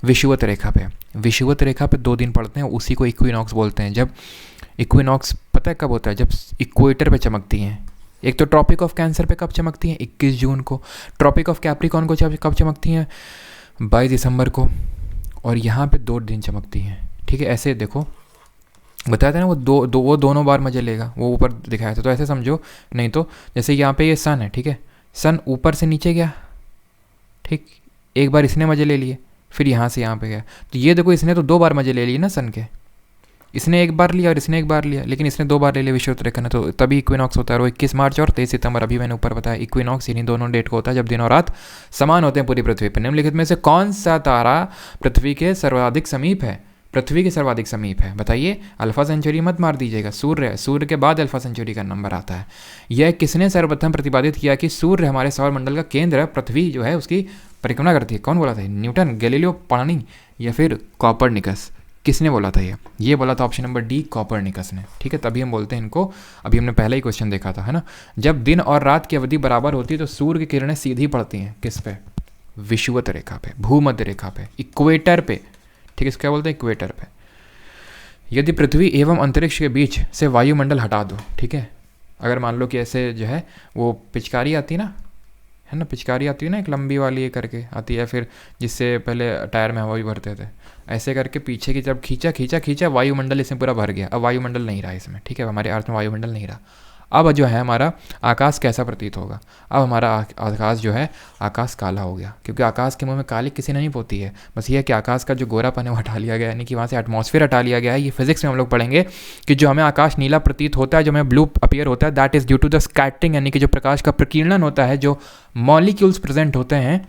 विषुवत रेखा पे, विषुवत रेखा पे 2 दिन पड़ते हैं, उसी को इक्विनॉक्स बोलते हैं। जब इक्विनॉक्स पता है कब होता है, जब इक्वेटर पे चमकती हैं। एक तो ट्रॉपिक ऑफ कैंसर पे कब चमकती हैं, 21 जून को, ट्रॉपिक ऑफ कैप्रिकॉर्न को कब चमकती हैं, 22 दिसंबर को, और यहाँ पे 2 दिन चमकती हैं, ठीक है। ऐसे देखो बताया था ना, वो दोनों बार मजे लेगा, वो ऊपर दिखाया था, तो ऐसे समझो, नहीं तो जैसे यहाँ पे ये सन है, ठीक है, सन ऊपर से नीचे गया, ठीक, एक बार इसने मजे ले लिए, फिर यहाँ से यहाँ पे गया, तो ये देखो इसने तो 2 बार मजे ले लिए ना सन के, इसने एक बार लिया और इसने एक बार लिया, लेकिन इसने 2 बार ले लिया विषुवत रेखा ने, तो तभी इक्विनॉक्स होता है। और 21 मार्च और 23 सितंबर, अभी मैंने ऊपर बताया, इक्विनॉक्स इन्हीं दोनों डेट को होता है जब दिन और रात समान होते हैं पूरी पृथ्वी पर। निम्नलिखित में से कौन सा तारा पृथ्वी के सर्वाधिक समीप है, पृथ्वी के सर्वाधिक समीप है, बताइए। अल्फा सेंचुरी मत मार दीजिएगा, सूर्य, सूर्य के बाद अल्फा सेंचुरी का नंबर आता है। यह किसने सर्वप्रथम प्रतिपादित किया कि सूर्य हमारे सौर मंडल का केंद्र है, पृथ्वी जो है उसकी परिक्रमा करती है, कौन बोला था, न्यूटन, गैलीलियो पानी, या फिर कॉपरनिकस, किसने बोला था ये बोला था ऑप्शन नंबर डी, कॉपरनिकस ने, ठीक है। तभी हम बोलते हैं इनको, अभी हमने पहला ही क्वेश्चन देखा था, है ना, जब दिन और रात की अवधि बराबर होती है तो सूर्य की किरणें सीधी पड़ती हैं, किस पे, विषुवत रेखा पे, भूमध्य रेखा पे, इक्वेटर पे, ठीक है, इसको क्या बोलते हैं, इक्वेटर पे। यदि पृथ्वी एवं अंतरिक्ष के बीच से वायुमंडल हटा दो, ठीक है, अगर मान लो कि ऐसे जो है वो पिचकारी आती ना, है ना, पिचकारी आती है ना, एक लंबी वाली ये करके आती है, फिर जिससे पहले टायर में हवा भी भरते थे, ऐसे करके पीछे की जब खींचा वायुमंडल इसमें पूरा भर गया, अब वायुमंडल नहीं रहा इसमें, ठीक है, हमारे अर्थ में वायुमंडल नहीं रहा। अब जो है हमारा आकाश कैसा प्रतीत होगा, अब हमारा आकाश जो है आकाश काला हो गया, क्योंकि आकाश के मुंह में काली किसी ने नहीं पोती है, बस ये है कि आकाश का जो गोरापन है वो हटा लिया गया, यानी कि वहाँ से एटमॉस्फेयर हटा लिया गया है। ये फिजिक्स में हम लोग पढ़ेंगे कि जो हमें आकाश नीला प्रतीत होता है, जो हमें ब्लू अपीयर होता है, that is due to the scattering, यानी कि जो प्रकाश का प्रकीर्णन होता है, जो मॉलिक्यूल्स प्रेजेंट होते हैं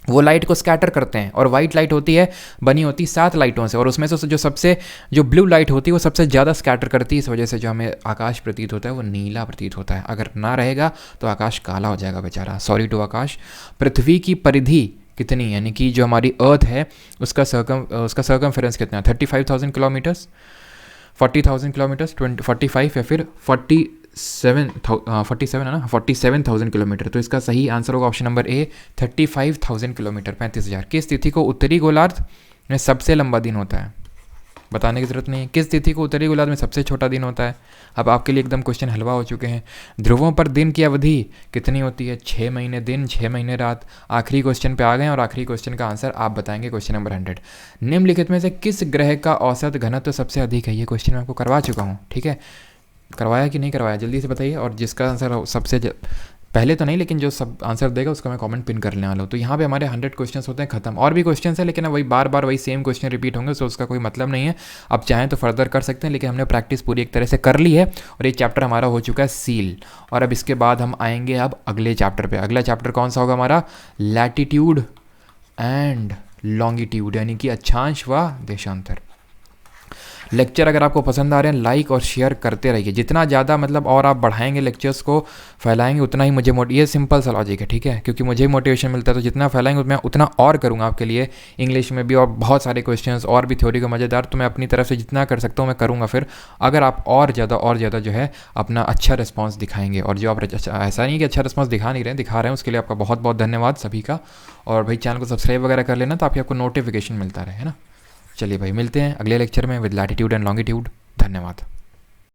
वो लाइट को स्कैटर करते हैं, और वाइट लाइट होती है बनी होती 7 लाइटों से, और उसमें से जो ब्लू लाइट होती है वो सबसे ज़्यादा स्कैटर करती है, इस वजह से जो हमें आकाश प्रतीत होता है वो नीला प्रतीत होता है। अगर ना रहेगा तो आकाश काला हो जाएगा बेचारा, सॉरी टू आकाश। पृथ्वी की परिधि कितनी, यानी कि जो हमारी अर्थ है उसका सर्कमफेरेंस कितना है, 35,000 किलोमीटर्स, 40,000 किलोमीटर्स, 45 या फिर 47 है ना, 47,000 किलोमीटर। तो इसका सही आंसर होगा ऑप्शन नंबर ए, 35,000 किलोमीटर, 35,000। किस तिथि को उत्तरी गोलार्ध में सबसे लंबा दिन होता है, बताने की ज़रूरत नहीं है। किस तिथि को उत्तरी गोलार्ध में सबसे छोटा दिन होता है? अब आपके लिए एकदम क्वेश्चन हलवा हो चुके हैं। ध्रुवों पर दिन की अवधि कितनी होती है? 6 महीने दिन, 6 महीने रात। आखिरी क्वेश्चन पे आ गए और आखिरी क्वेश्चन का आंसर आप बताएंगे, क्वेश्चन नंबर 100। निम्नलिखित में से किस ग्रह का औसत घनत्व सबसे अधिक है? ये क्वेश्चन मैं आपको करवा चुका हूँ, ठीक है? करवाया कि नहीं करवाया, जल्दी से बताइए। और जिसका आंसर सबसे पहले तो नहीं, लेकिन जो सब आंसर देगा उसका मैं कमेंट पिन करने वाला हूँ। तो यहाँ पे हमारे 100 क्वेश्चंस होते हैं खत्म। और भी क्वेश्चंस हैं, लेकिन अब वही बार बार वही सेम क्वेश्चन रिपीट होंगे, तो उसका कोई मतलब नहीं है। अब चाहें तो फर्दर कर सकते हैं, लेकिन हमने प्रैक्टिस पूरी एक तरह से कर ली है और ये चैप्टर हमारा हो चुका है सील। और अब इसके बाद हम आएंगे अब अगले चैप्टर पर। अगला चैप्टर कौन सा होगा हमारा? लैटिट्यूड एंड लॉन्गिट्यूड, यानी कि अक्षांश व देशांतर। लेक्चर अगर आपको पसंद आ रहे हैं, लाइक और शेयर करते रहिए। जितना ज़्यादा मतलब और आप बढ़ाएंगे लेक्चर्स को, फैलाएंगे, उतना ही मुझे ये सिंपल सा लॉजिक है, ठीक है? क्योंकि मुझे मोटिवेशन मिलता है, तो जितना फैलाएंगे मैं उतना और करूँगा आपके लिए। इंग्लिश में भी और बहुत सारे क्वेश्चंस और भी थ्योरी का मज़ेदार, तो मैं अपनी तरफ से जितना कर सकता हूँ मैं करूँगा। फिर अगर आप और ज़्यादा जो है अपना अच्छा रिस्पॉन्स दिखाएंगे, और जो आप ऐसा नहीं कि अच्छा रिस्पॉन्स दिखा नहीं रहे हैं, दिखा रहे हैं, उसके लिए आपका बहुत बहुत धन्यवाद सभी का। और भाई चैनल को सब्सक्राइब वगैरह कर लेना, तो आपको नोटिफिकेशन मिलता रहे, है ना? चलिए भाई, मिलते हैं अगले लेक्चर में विद लैटिट्यूड एंड लॉन्गिट्यूड। धन्यवाद।